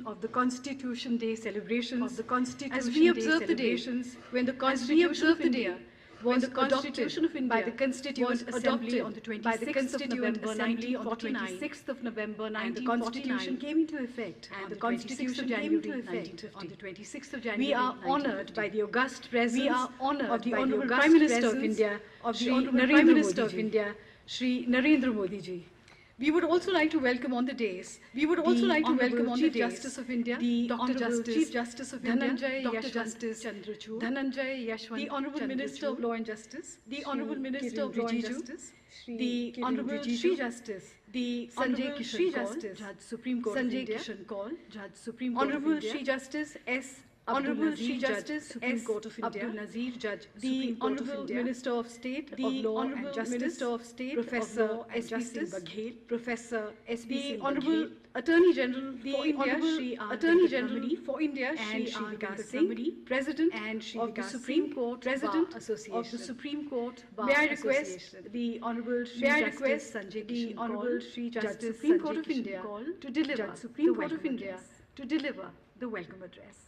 of the Constitution Day celebrations, as we observe the day when the Constitution of India was adopted by the Constituent Assembly on the 26th of November 1949, and the Constitution came into effect on the 26th of January 1950. We are honoured by the august presence of the Honourable Prime Minister of India, Shri Narendra Modi ji. We would also like to welcome on the days, Chief Justice of India, the Honourable Chief Justice of India, Dr. Justice Chandrachud, Dhananjay Yashwant, the Honourable Minister of Law and Justice, the Honourable Minister of Law and Justice, the Honourable Shri Justice, the Sanjay Kishan Kaul, Judge Supreme Court of Sanjay India, Kishan Kaul, Judge Supreme Court of Honourable India, Shri Justice S. Honourable Shri Judge Justice Supreme S. Court of India, Abdul Nazir, Judge the Supreme Court of Honourable India, Minister of State the of Law Honourable and Justice, Minister of State Professor of Law and S.P. Justice, Baghel, Professor S.P. the Honourable Attorney General for India, Shri Attorney General for India, and Shri Shri R. Vikas Singh, President and Shri of the Vikas Supreme Singh, Court, Bar President Association. of the Supreme Court. Bar May I request Association. the Honourable Shri May I Justice request Sanjay the Kishan Honourable Kaul, Shri Judge Justice Supreme Sanjay Court of Kishan India, Kaul to deliver Judge Supreme the Court of welcome India, address. To deliver the welcome address.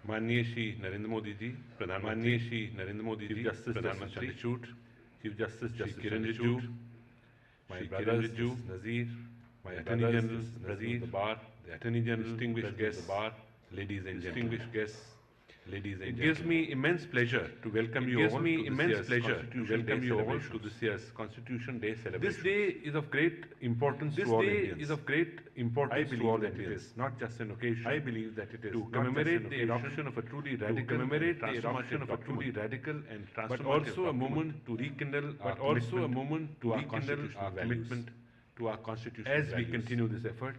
माननीय श्री नरेंद्र मोदी जी, माननीय Shri Narendra Modi ji, justice प्रधानमंत्री Chandrachud, chief justice Kiren Rijiju, my brothers Nazeer, my attorney general Nazeer, the bar, the attorney general, distinguished guests, the bar, ladies and distinguished guests, ladies and gentlemen. It gives me immense pleasure to welcome you all to this year's Constitution Day celebration. This day is of great importance to all Indians. I believe that it is not just an occasion. I believe that it is to commemorate the adoption of a truly radical, but also a moment to rekindle our commitment to our constitutional values, to our constitutional values. As we continue this effort,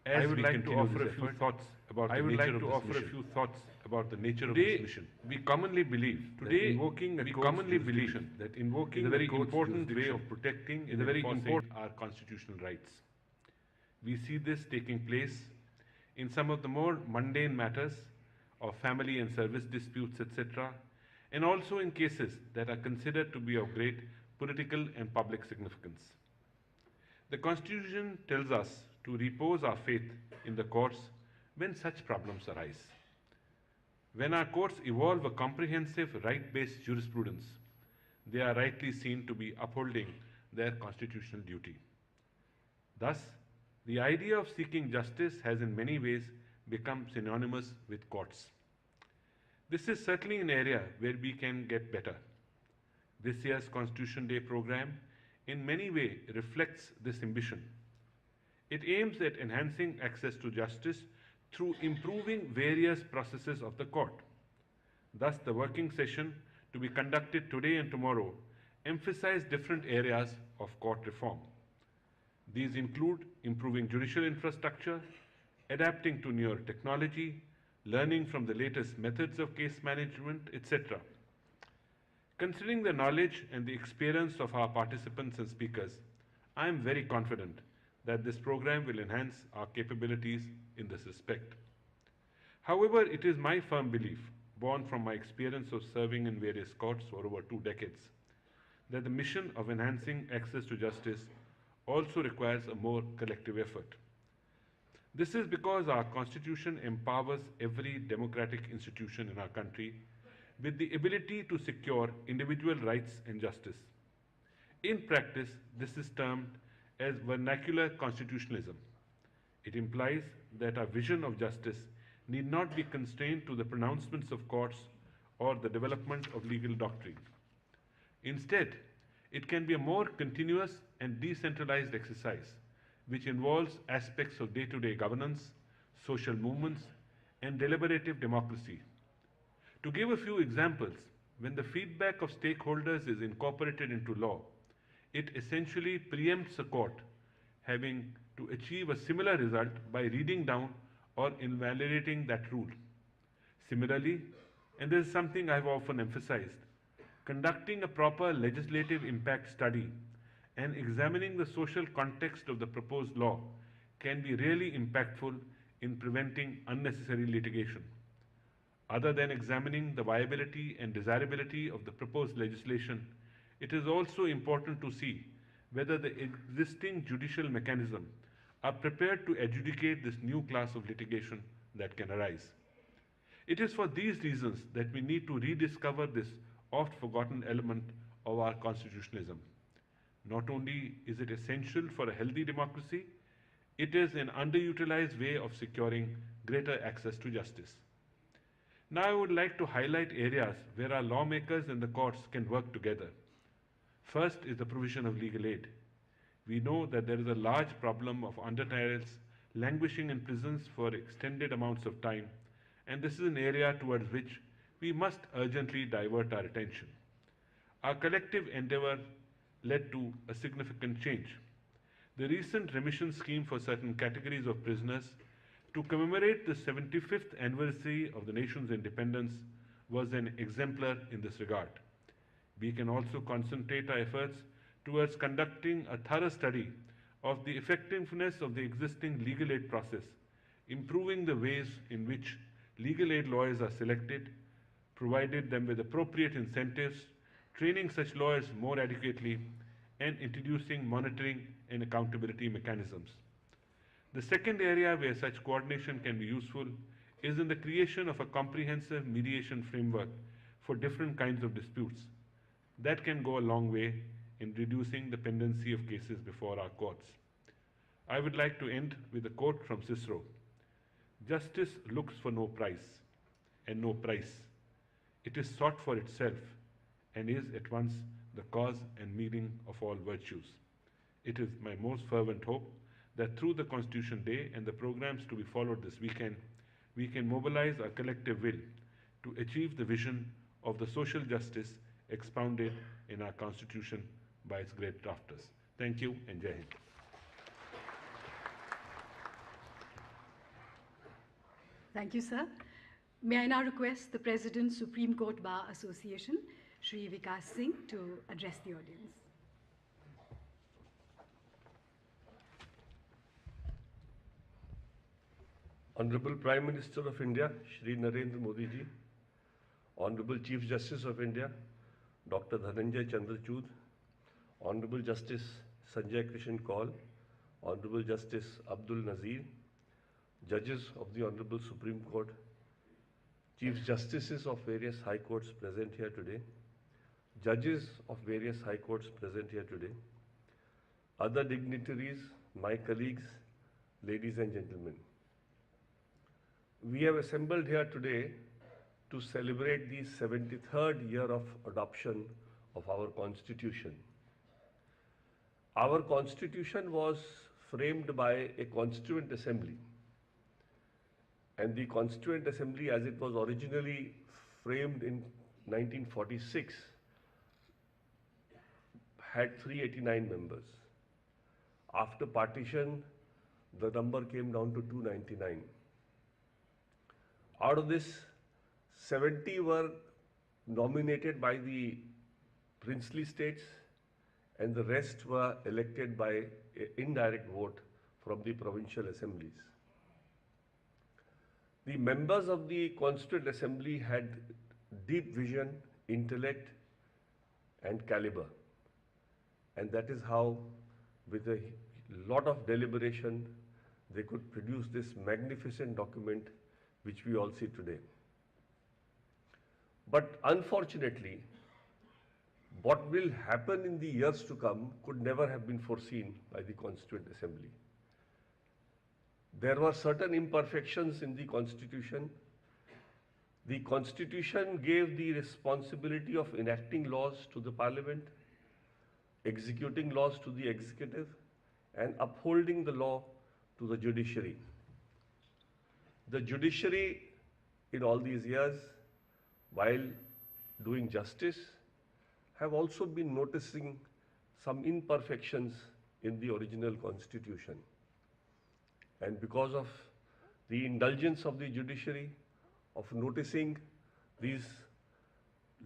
I would like to offer a few thoughts about the nature of this mission. We commonly believe that invoking a very important way of protecting and enforcing our constitutional rights. We see this taking place in some of the more mundane matters of family and service disputes, etc., and also in cases that are considered to be of great political and public significance. The Constitution tells us to repose our faith in the courts when such problems arise. When our courts evolve a comprehensive right-based jurisprudence, they are rightly seen to be upholding their constitutional duty. Thus, the idea of seeking justice has in many ways become synonymous with courts. This is certainly an area where we can get better. This year's Constitution Day program in many ways reflects this ambition. It aims at enhancing access to justice through improving various processes of the court. Thus, the working session to be conducted today and tomorrow emphasize different areas of court reform. These include improving judicial infrastructure, adapting to newer technology, learning from the latest methods of case management, etc. Considering the knowledge and the experience of our participants and speakers, I am very confident that this program will enhance our capabilities in this respect. However, it is my firm belief, born from my experience of serving in various courts for over 2 decades, that the mission of enhancing access to justice also requires a more collective effort. This is because our Constitution empowers every democratic institution in our country with the ability to secure individual rights and justice. In practice, this is termed as vernacular constitutionalism. It implies that our vision of justice need not be constrained to the pronouncements of courts or the development of legal doctrine. Instead, it can be a more continuous and decentralized exercise, which involves aspects of day-to-day governance, social movements, and deliberative democracy. To give a few examples, when the feedback of stakeholders is incorporated into law, it essentially preempts a court having to achieve a similar result by reading down or invalidating that rule. Similarly, and this is something I've often emphasized, conducting a proper legislative impact study and examining the social context of the proposed law can be really impactful in preventing unnecessary litigation. Other than examining the viability and desirability of the proposed legislation, it is also important to see whether the existing judicial mechanisms are prepared to adjudicate this new class of litigation that can arise. It is for these reasons that we need to rediscover this oft-forgotten element of our constitutionalism. Not only is it essential for a healthy democracy, it is an underutilized way of securing greater access to justice. Now I would like to highlight areas where our lawmakers and the courts can work together. First is the provision of legal aid. We know that there is a large problem of under-trials languishing in prisons for extended amounts of time, and this is an area towards which we must urgently divert our attention. Our collective endeavor led to a significant change. The recent remission scheme for certain categories of prisoners to commemorate the 75th anniversary of the nation's independence was an exemplar in this regard. We can also concentrate our efforts towards conducting a thorough study of the effectiveness of the existing legal aid process, improving the ways in which legal aid lawyers are selected, provided them with appropriate incentives, training such lawyers more adequately, and introducing monitoring and accountability mechanisms. The second area where such coordination can be useful is in the creation of a comprehensive mediation framework for different kinds of disputes. That can go a long way in reducing the pendency of cases before our courts. I would like to end with a quote from Cicero. Justice looks for no price and no price. It is sought for itself and is at once the cause and meaning of all virtues. It is my most fervent hope that through the Constitution Day and the programs to be followed this weekend, we can mobilize our collective will to achieve the vision of the social justice expounded in our Constitution by its great drafters. Thank you and Jai Hind. Thank you, sir. May I now request the President, Supreme Court Bar Association, Shri Vikas Singh, to address the audience. Honorable Prime Minister of India, Shri Narendra Modi ji, Honorable Chief Justice of India, Dr. Dhananjay Chandrachud, Honorable Justice Sanjay Krishan Kaul, Honorable Justice Abdul Nazir, Judges of the Honorable Supreme Court, Chief Justices of various High Courts present here today, Judges of various High Courts present here today, other dignitaries, my colleagues, ladies and gentlemen. We have assembled here today to celebrate the 73rd year of adoption of our Constitution. Our Constitution was framed by a Constituent Assembly, and the Constituent Assembly, as it was originally framed in 1946, had 389 members. After partition, the number came down to 299. Out of this, 70 were nominated by the princely states, and the rest were elected by an indirect vote from the provincial assemblies. The members of the Constituent Assembly had deep vision, intellect, and caliber. And that is how, with a lot of deliberation, they could produce this magnificent document which we all see today. But unfortunately, what will happen in the years to come could never have been foreseen by the Constituent Assembly. There were certain imperfections in the Constitution. The Constitution gave the responsibility of enacting laws to the Parliament, executing laws to the Executive, and upholding the law to the Judiciary. The Judiciary, in all these years, while doing justice, have also been noticing some imperfections in the original Constitution. And because of the indulgence of the judiciary, of noticing these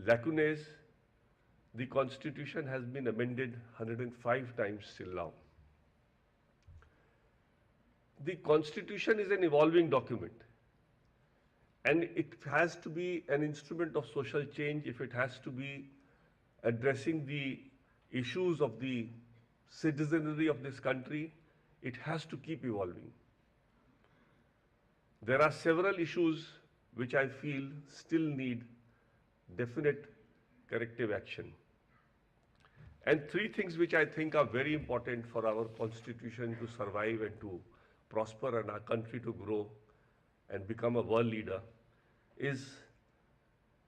lacunae, the Constitution has been amended 105 times till now. The Constitution is an evolving document, And it has to be an instrument of social change if it has to be addressing the issues of the citizenry of this country. It has to keep evolving. There are several issues which I feel still need definite corrective action. And three things which I think are very important for our constitution to survive and to prosper and our country to grow and become a world leader is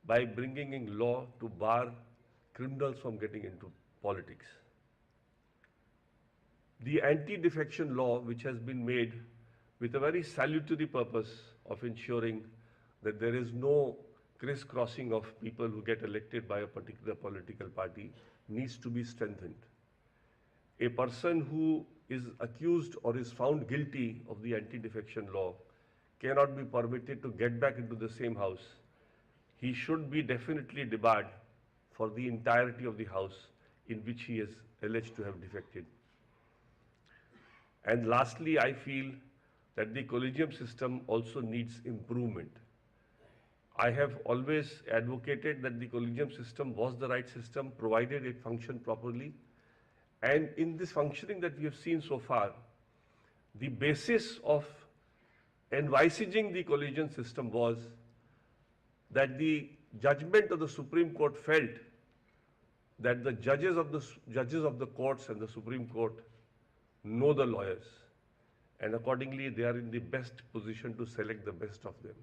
by bringing in law to bar criminals from getting into politics. The anti-defection law, which has been made with a very salutary purpose of ensuring that there is no crisscrossing of people who get elected by a particular political party, needs to be strengthened. A person who is accused or is found guilty of the anti-defection law cannot be permitted to get back into the same house. He should be definitely debarred for the entirety of the house in which he is alleged to have defected. And lastly, I feel that the collegium system also needs improvement. I have always advocated that the collegium system was the right system, provided it functioned properly. And in this functioning that we have seen so far, the basis of envisaging the collegium system was that the judgment of the Supreme Court felt that the judges of the courts and the Supreme Court know the lawyers, and accordingly they are in the best position to select the best of them.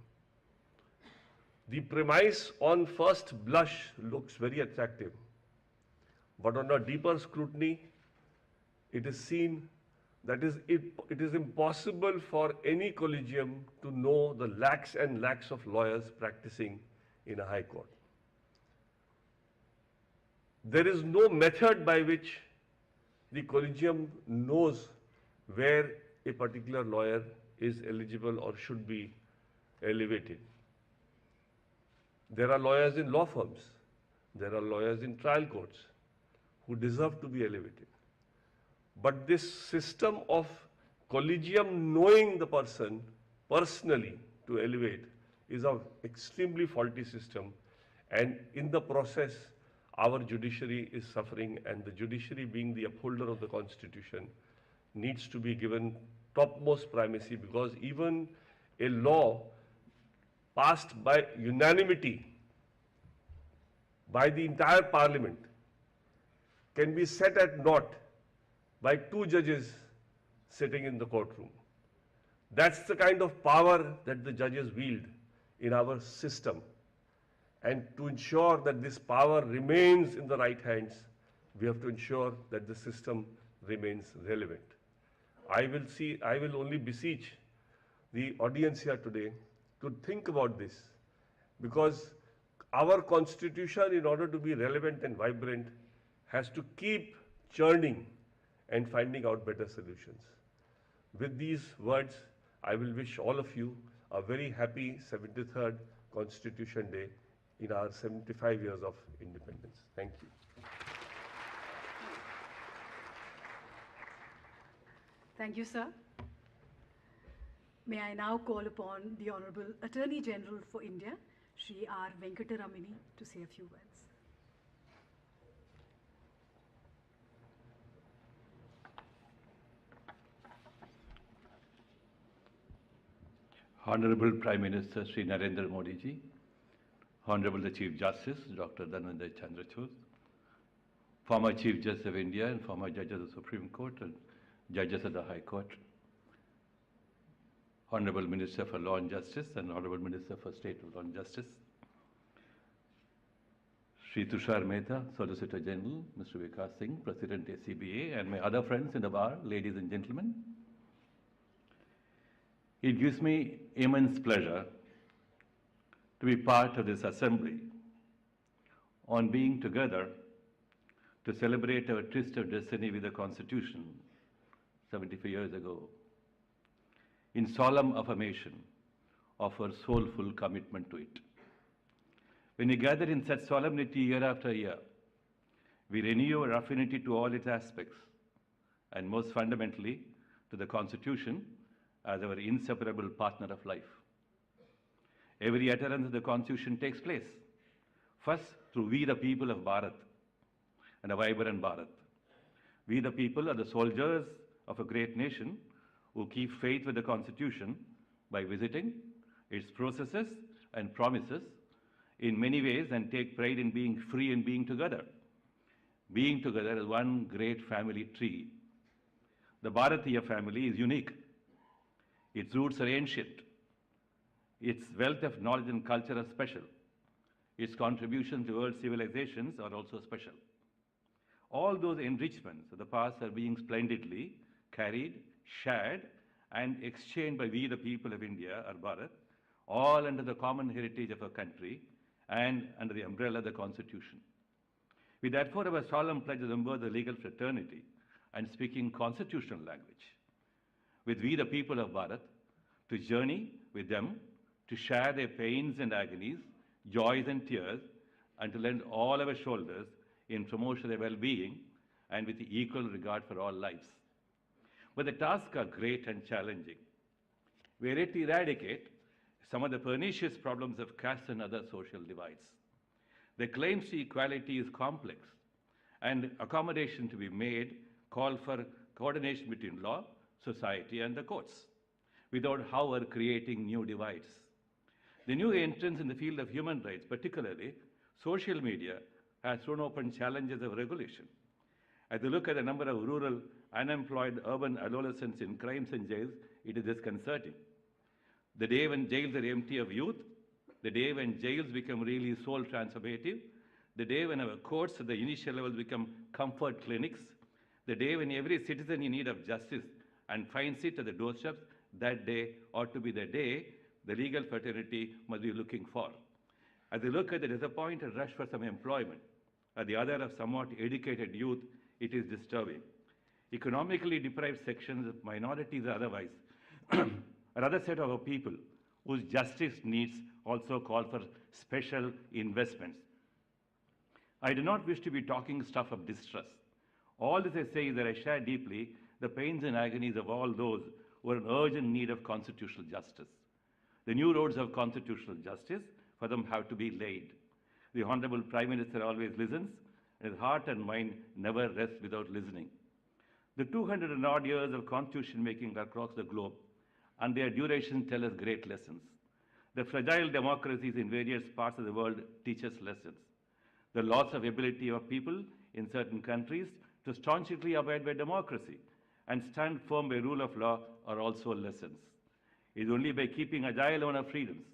The premise on first blush looks very attractive, but on a deeper scrutiny, it is seen that it is impossible for any collegium to know the lakhs and lakhs of lawyers practicing in a high court. There is no method by which the collegium knows where a particular lawyer is eligible or should be elevated. There are lawyers in law firms, there are lawyers in trial courts who deserve to be elevated. But this system of collegium knowing the person personally to elevate is an extremely faulty system, and in the process our judiciary is suffering, and the judiciary, being the upholder of the Constitution, needs to be given topmost primacy, because even a law passed by unanimity by the entire Parliament can be set at naught by two judges sitting in the courtroom. That's the kind of power that the judges wield in our system. And to ensure that this power remains in the right hands, we have to ensure that the system remains relevant. I will only beseech the audience here today to think about this, because our Constitution, in order to be relevant and vibrant, has to keep churning and finding out better solutions. With these words, I will wish all of you a very happy 73rd Constitution Day in our 75 years of independence. Thank you. Thank you, sir. May I now call upon the Honorable Attorney General for India, Shri R. Venkataramani, to say a few words. Honorable Prime Minister Shri Narendra Modi ji, Honorable the Chief Justice Dr. Dhananjay Chandrachud, former Chief Justice of India and former Judge of the Supreme Court and Judges of the High Court, Honorable Minister for Law and Justice and Honorable Minister for State of Law and Justice, Shri Tushar Mehta, Solicitor General, Mr. Vikas Singh, President ACBA, and my other friends in the bar, ladies and gentlemen. It gives me immense pleasure to be part of this assembly on being together to celebrate our tryst of destiny with the Constitution 75 years ago, in solemn affirmation of our soulful commitment to it. When we gather in such solemnity year after year, we renew our affinity to all its aspects, and most fundamentally to the Constitution as our inseparable partner of life. Every utterance of the Constitution takes place. First, through we the people of Bharat and a vibrant Bharat. We the people are the soldiers of a great nation who keep faith with the Constitution by visiting its processes and promises in many ways and take pride in being free and being together. Being together as one great family tree. The Bharatiya family is unique. Its roots are ancient. Its wealth of knowledge and culture are special. Its contributions to world civilizations are also special. All those enrichments of the past are being splendidly carried, shared, and exchanged by we the people of India, or Bharat, all under the common heritage of our country and under the umbrella of the Constitution. We therefore have a solemn pledge to embrace the legal fraternity and speaking constitutional language. With we the people of Bharat, to journey with them, to share their pains and agonies, joys and tears, and to lend all our shoulders in promotion of their well-being and with equal regard for all lives. But the tasks are great and challenging. We are yet to eradicate some of the pernicious problems of caste and other social divides. The claims to equality is complex, and accommodation to be made call for coordination between law, society, and the courts, without, however, creating new divides. The new entrance in the field of human rights, particularly social media, has thrown open challenges of regulation. As we look at the number of rural, unemployed, urban adolescents in crimes and jails, it is disconcerting. The day when jails are empty of youth, the day when jails become really soul transformative, the day when our courts at the initial levels become comfort clinics, the day when every citizen in need of justice and finds it at the doorsteps, that day ought to be the day the legal fraternity must be looking for. As we look at the disappointed rush for some employment, at the other of somewhat educated youth, it is disturbing. Economically deprived sections of minorities or otherwise, another set of our people whose justice needs also call for special investments. I do not wish to be talking stuff of distress. All this I say is that I share deeply the pains and agonies of all those who are in urgent need of constitutional justice. The new roads of constitutional justice for them have to be laid. The Honorable Prime Minister always listens, and his heart and mind never rest without listening. The 200 and odd years of constitution making across the globe and their duration tell us great lessons. The fragile democracies in various parts of the world teach us lessons. The loss of ability of people in certain countries to staunchly abide by democracy and stand firm by rule of law are also lessons. It is only by keeping agile on our freedoms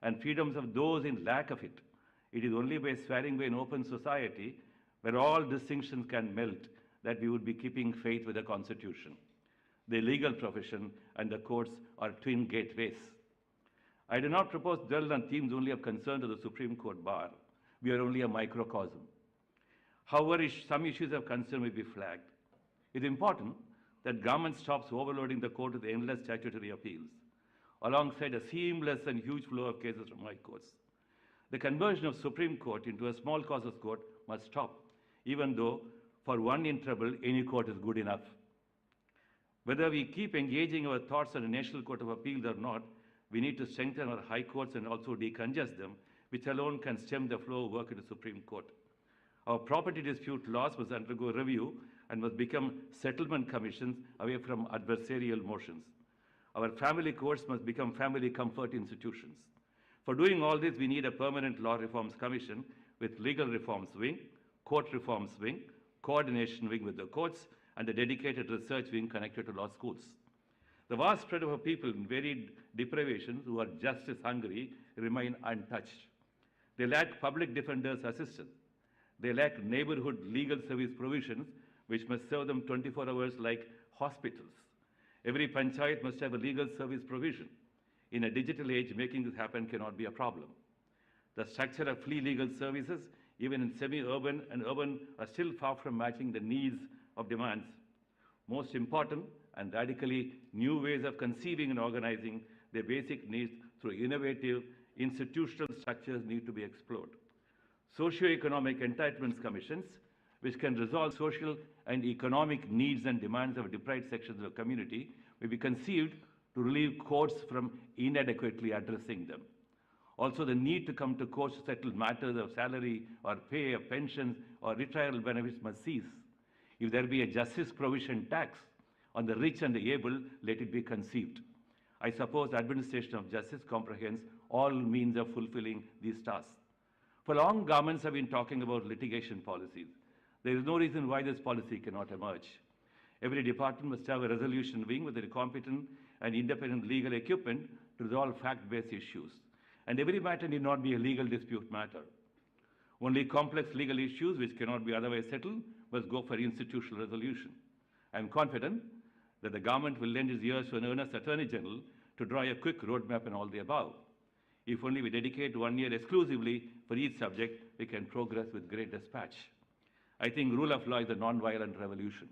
and freedoms of those in lack of it. It is only by swearing by an open society where all distinctions can melt that we would be keeping faith with the Constitution. The legal profession and the courts are twin gateways. I do not propose to dwell on themes only of concern to the Supreme Court bar. We are only a microcosm. However, some issues of concern may be flagged. It is important that government stops overloading the court with endless statutory appeals, alongside a seamless and huge flow of cases from high courts. The conversion of Supreme Court into a small causes court must stop, even though for one in trouble, any court is good enough. Whether we keep engaging our thoughts on a National Court of Appeals or not, we need to strengthen our high courts and also decongest them, which alone can stem the flow of work in the Supreme Court. Our property dispute laws must undergo review and must become settlement commissions away from adversarial motions. Our family courts must become family comfort institutions. For doing all this, we need a permanent law reforms commission with legal reforms wing, court reforms wing, coordination wing with the courts, and a dedicated research wing connected to law schools. The vast spread of our people in varied deprivations who are justice hungry remain untouched. They lack public defenders' assistance. They lack neighborhood legal service provisions which must serve them 24 hours like hospitals. Every panchayat must have a legal service provision. In a digital age, making this happen cannot be a problem. The structure of free legal services, even in semi-urban and urban, are still far from matching the needs of demands. Most important and radically new ways of conceiving and organizing their basic needs through innovative institutional structures need to be explored. Socio-economic entitlements commissions, which can resolve social and economic needs and demands of deprived sections of the community, may be conceived to relieve courts from inadequately addressing them. Also, the need to come to court to settle matters of salary or pay or pensions or retirement benefits must cease. If there be a justice provision tax on the rich and the able, let it be conceived. I suppose the administration of justice comprehends all means of fulfilling these tasks. For long, governments have been talking about litigation policies. There is no reason why this policy cannot emerge. Every department must have a resolution wing with a competent and independent legal equipment to resolve fact-based issues. And every matter need not be a legal dispute matter. Only complex legal issues which cannot be otherwise settled must go for institutional resolution. I am confident that the government will lend its ears to an earnest Attorney General to draw a quick roadmap and all the above. If only we dedicate 1 year exclusively for each subject, we can progress with great dispatch. I think rule of law is a non-violent revolution.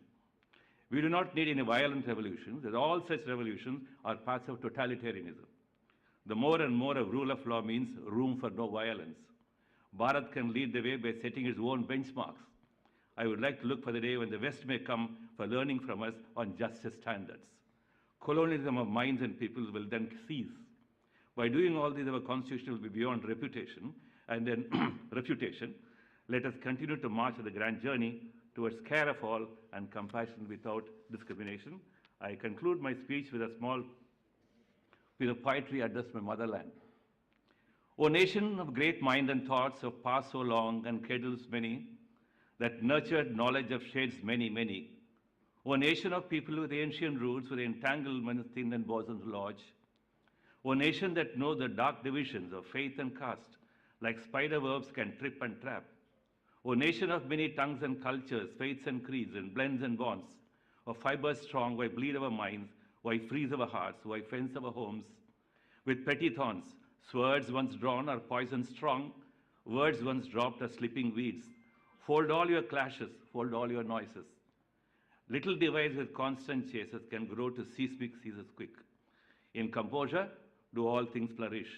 We do not need any violent revolutions, as all such revolutions are paths of totalitarianism. The more and more of rule of law means room for no violence. Bharat can lead the way by setting its own benchmarks. I would like to look for the day when the West may come for learning from us on justice standards. Colonialism of minds and peoples will then cease. By doing all this, our constitution will be beyond reputation, and then refutation. Let us continue to march on the grand journey towards care of all and compassion without discrimination. I conclude my speech with a small piece of poetry addressed to my motherland. O nation of great mind and thoughts of past so long and cradles many, that nurtured knowledge of shades many, many. O nation of people with ancient roots, with entanglements thin and bosoms lodge. O nation that know the dark divisions of faith and caste, like spider webs can trip and trap. O nation of many tongues and cultures, faiths and creeds, and blends and bonds, of fibers strong, why bleed our minds, why freeze our hearts, why fence our homes, with petty thorns, swords once drawn are poison strong, words once dropped are slipping weeds. Fold all your clashes, fold all your noises. Little device with constant chases can grow to seismic seasons quick. In composure, do all things flourish.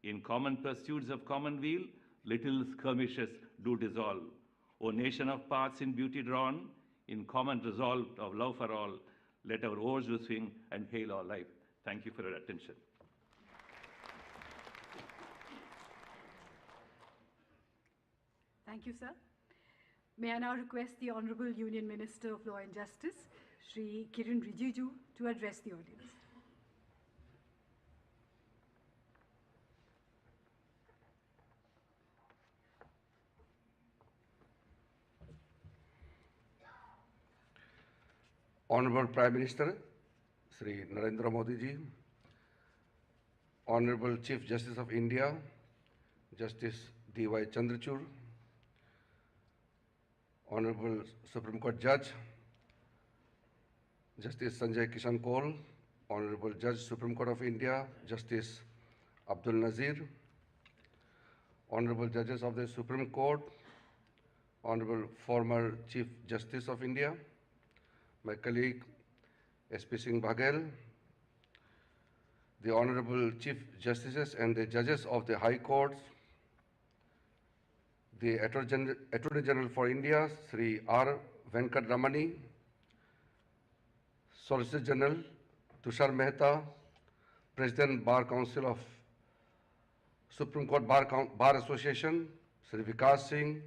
In common pursuits of common weal, little skirmishes do dissolve. O nation of paths in beauty drawn, in common resolve of love for all, let our oars do swing and hail our life. Thank you for your attention. Thank you, sir. May I now request the Honorable Union Minister of Law and Justice, Shri Kiren Rijiju, to address the audience. Honorable Prime Minister, Shri Narendra Modi ji, Honorable Chief Justice of India, Justice D.Y. Chandrachud, Honorable Supreme Court Judge, Justice Sanjay Kishan Kaul, Honorable Judge Supreme Court of India, Justice Abdul Nazir, Honorable Judges of the Supreme Court, Honorable former Chief Justice of India, my colleague S.P. Singh Baghel, the Honorable Chief Justices and the Judges of the High Courts, the Attorney General for India, Sri R. Venkat Ramani, Solicitor General Tushar Mehta, President Bar Council of Supreme Court Bar Association, Sri Vikas Singh,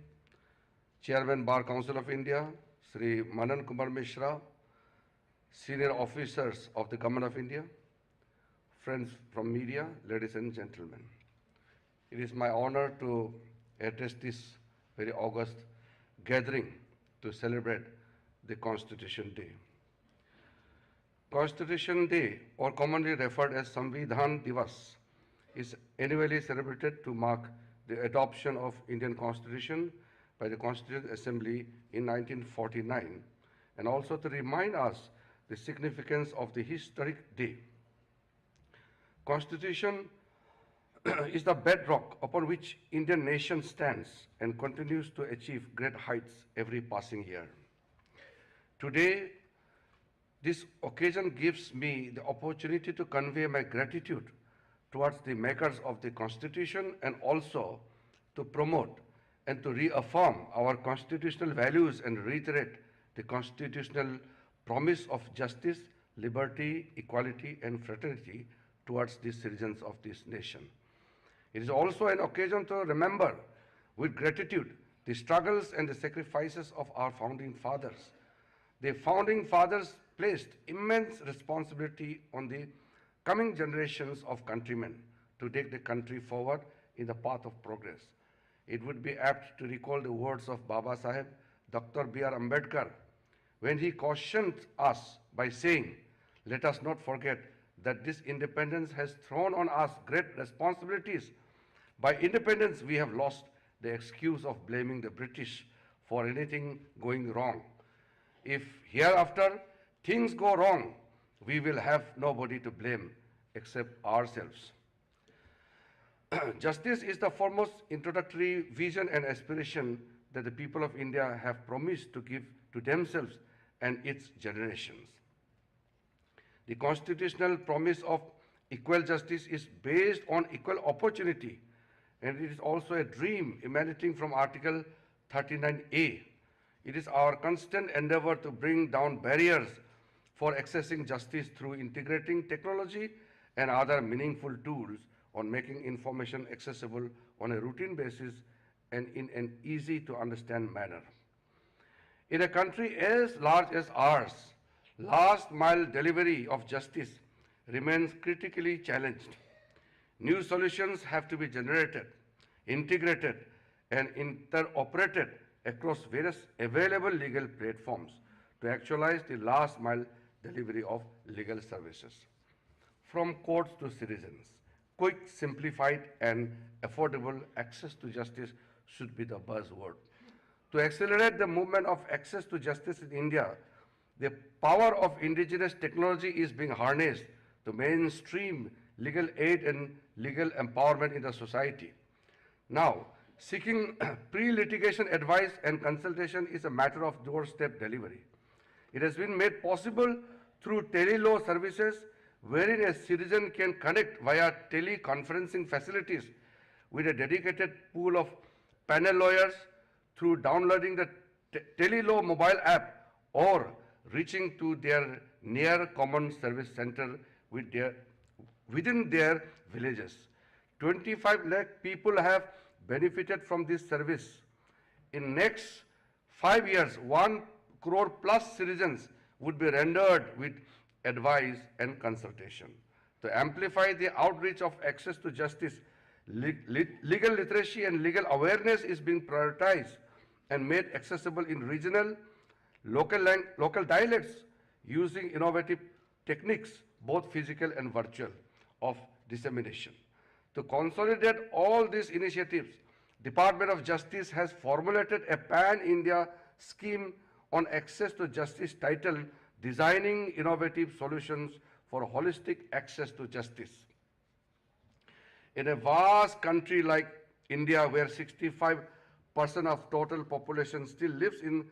Chairman Bar Council of India, Sri Manan Kumar Mishra, senior officers of the Government of India, friends from media, ladies and gentlemen. It is my honor to address this very august gathering to celebrate the Constitution Day. Constitution Day, or commonly referred as Samvidhan Divas, is annually celebrated to mark the adoption of Indian Constitution by the Constituent Assembly in 1949, and also to remind us the significance of the historic day. Constitution is the bedrock upon which Indian nation stands and continues to achieve great heights every passing year. Today, this occasion gives me the opportunity to convey my gratitude towards the makers of the Constitution and also to promote and to reaffirm our constitutional values and reiterate the constitutional promise of justice, liberty, equality, and fraternity towards the citizens of this nation. It is also an occasion to remember with gratitude the struggles and the sacrifices of our founding fathers. The founding fathers placed immense responsibility on the coming generations of countrymen to take the country forward in the path of progress. It would be apt to recall the words of Baba Saheb, Dr. B.R. Ambedkar, when he cautioned us by saying, "Let us not forget that this independence has thrown on us great responsibilities. By independence, we have lost the excuse of blaming the British for anything going wrong. If hereafter things go wrong, we will have nobody to blame except ourselves." Justice is the foremost introductory vision and aspiration that the people of India have promised to give to themselves and its generations. The constitutional promise of equal justice is based on equal opportunity, and it is also a dream emanating from Article 39A. It is our constant endeavor to bring down barriers for accessing justice through integrating technology and other meaningful tools on making information accessible on a routine basis and in an easy to understand manner. In a country as large as ours, last mile delivery of justice remains critically challenged. New solutions have to be generated, integrated, and interoperated across various available legal platforms to actualize the last mile delivery of legal services. From courts to citizens, quick, simplified, and affordable access to justice should be the buzzword. To accelerate the movement of access to justice in India, the power of indigenous technology is being harnessed to mainstream legal aid and legal empowerment in the society. Now, seeking pre-litigation advice and consultation is a matter of doorstep delivery. It has been made possible through tele-law services wherein a citizen can connect via teleconferencing facilities with a dedicated pool of panel lawyers through downloading the tele-law mobile app or reaching to their near common service center within their villages. 25 lakh people have benefited from this service. In next 5 years, 1 crore plus citizens would be rendered with advice and consultation. To amplify the outreach of access to justice, legal literacy and legal awareness is being prioritized and made accessible in regional, local dialects using innovative techniques, both physical and virtual, of dissemination. To consolidate all these initiatives, Department of Justice has formulated a pan-India scheme on access to justice titled Designing Innovative Solutions for Holistic Access to Justice. In a vast country like India, where 65% of total population still lives in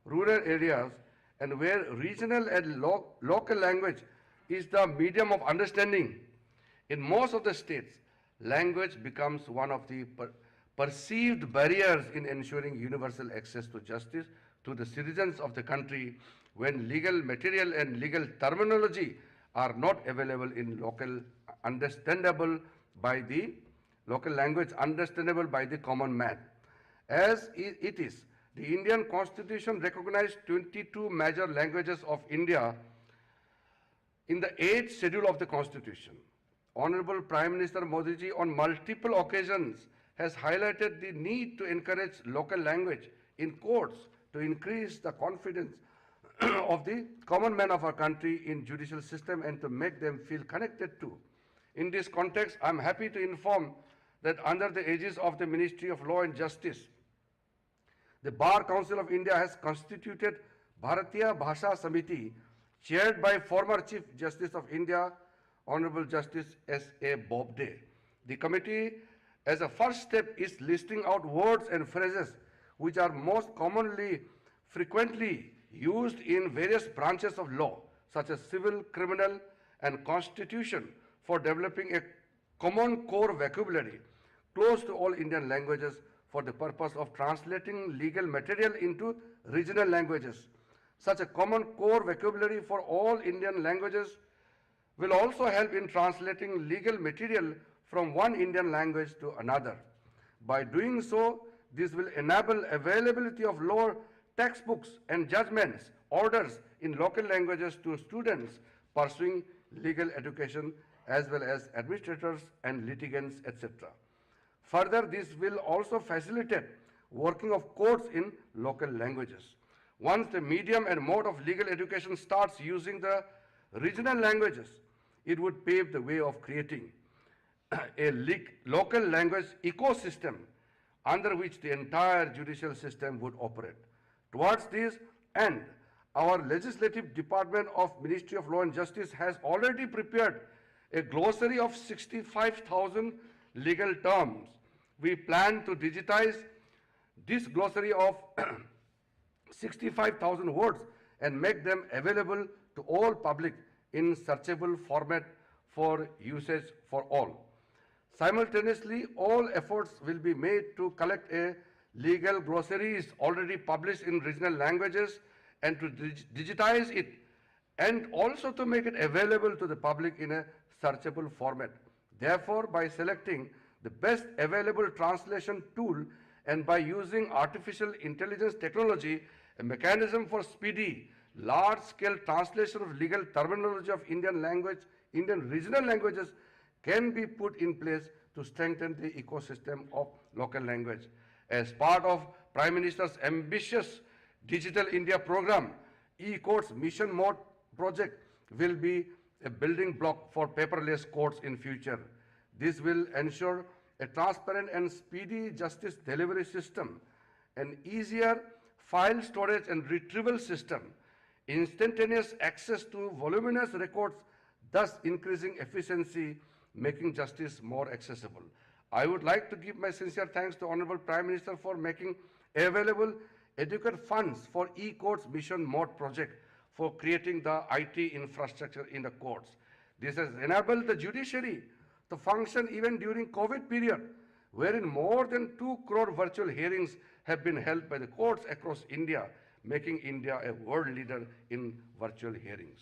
rural areas and where regional and local language is the medium of understanding, in most of the states, language becomes one of the perceived barriers in ensuring universal access to justice to the citizens of the country when legal material and legal terminology are not available in local language understandable by the common man. As it is, the Indian Constitution recognized 22 major languages of India in the 8th schedule of the Constitution. Honorable Prime Minister Modi ji on multiple occasions has highlighted the need to encourage local language in courts to increase the confidence of the common man of our country in judicial system and to make them feel connected to. In this context, I am happy to inform that under the aegis of the Ministry of Law and Justice, the Bar Council of India has constituted Bharatiya Bhasha Samiti, chaired by former Chief Justice of India, Honorable Justice S.A. Bobde. The committee, as a first step, is listing out words and phrases which are most commonly, frequently used in various branches of law, such as civil, criminal, and constitution, for developing a common core vocabulary close to all Indian languages for the purpose of translating legal material into regional languages. Such a common core vocabulary for all Indian languages will also help in translating legal material from one Indian language to another. By doing so, this will enable availability of law textbooks and judgments, orders in local languages to students pursuing legal education as well as administrators and litigants, etc. Further, this will also facilitate working of courts in local languages. Once the medium and mode of legal education starts using the regional languages, it would pave the way of creating a local language ecosystem under which the entire judicial system would operate. Towards this end, our legislative department of Ministry of Law and Justice has already prepared a glossary of 65,000 legal terms. We plan to digitize this glossary of 65,000 words and make them available to all public in searchable format for usage for all. Simultaneously, all efforts will be made to collect a legal glossaries already published in regional languages and to digitize it, and also to make it available to the public in a searchable format. Therefore, by selecting the best available translation tool and by using artificial intelligence technology, a mechanism for speedy, large-scale translation of legal terminology of Indian regional languages can be put in place to strengthen the ecosystem of local language. As part of Prime Minister's ambitious Digital India program, e-courts mission mode project will be a building block for paperless courts in future. This will ensure a transparent and speedy justice delivery system, an easier file storage and retrieval system, instantaneous access to voluminous records, thus increasing efficiency, making justice more accessible. I would like to give my sincere thanks to Honorable Prime Minister for making available adequate funds for e-courts mission mode project for creating the IT infrastructure in the courts. This has enabled the judiciary to function even during COVID period, wherein more than 2 crore virtual hearings have been held by the courts across India, making India a world leader in virtual hearings.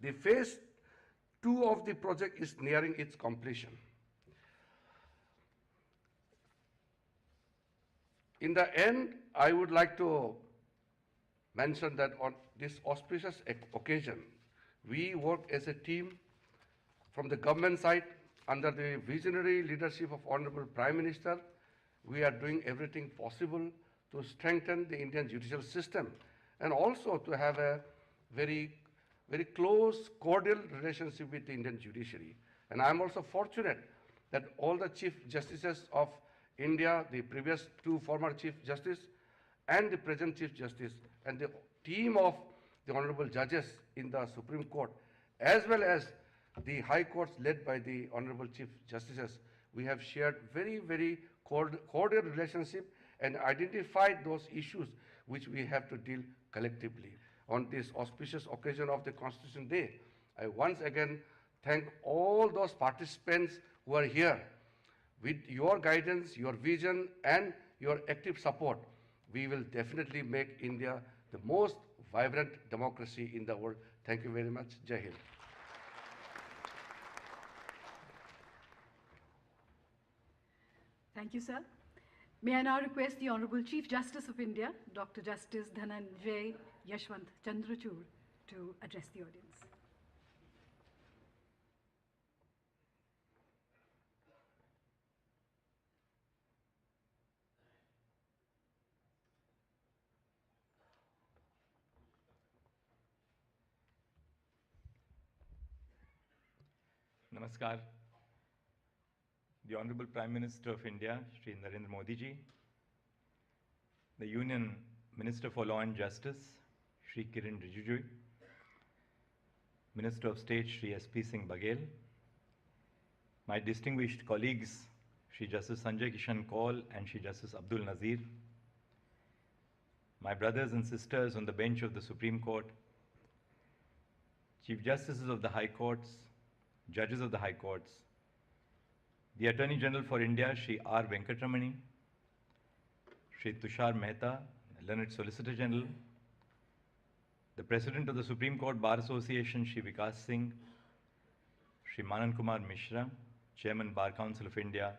The phase 2 of the project is nearing its completion. In the end, I would like to mention that on this auspicious occasion, we work as a team from the government side under the visionary leadership of Honorable Prime Minister. We are doing everything possible to strengthen the Indian judicial system and also to have a very close, cordial relationship with the Indian judiciary. And I am also fortunate that all the Chief Justices of India, the previous 2 former Chief Justice and the present Chief Justice, and the team of the Honorable Judges in the Supreme Court, as well as the High Courts led by the Honorable Chief Justices, we have shared very cordial relationship and identified those issues which we have to deal collectively. On this auspicious occasion of the Constitution Day, I once again thank all those participants who are here. With your guidance, your vision, and your active support, we will definitely make India the most vibrant democracy in the world. Thank you very much. Jai Hind. Thank you, sir. May I now request the Honorable Chief Justice of India, Dr. Justice Dhananjay Yashwant Chandrachud, to address the audience. Namaskar. The Honorable Prime Minister of India, Shri Narendra Modi ji, the Union Minister for Law and Justice, Shri Kiran Rijiju, Minister of State, Shri S.P. Singh Baghel, my distinguished colleagues, Shri Justice Sanjay Kishan Kaul and Shri Justice Abdul Nazir, my brothers and sisters on the bench of the Supreme Court, Chief Justices of the High Courts, Judges of the High Courts, the Attorney General for India, Shri R. Venkatramani, Shri Tushar Mehta, Learned Solicitor General, the President of the Supreme Court Bar Association, Shri Vikas Singh, Shri Manan Kumar Mishra, Chairman Bar Council of India,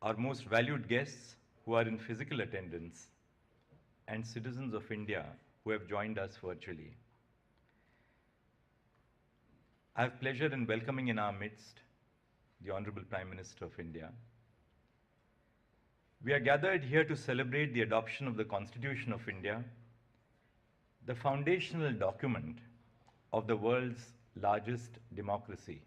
our most valued guests who are in physical attendance, and citizens of India who have joined us virtually. I have pleasure in welcoming in our midst the Honorable Prime Minister of India. We are gathered here to celebrate the adoption of the Constitution of India, the foundational document of the world's largest democracy.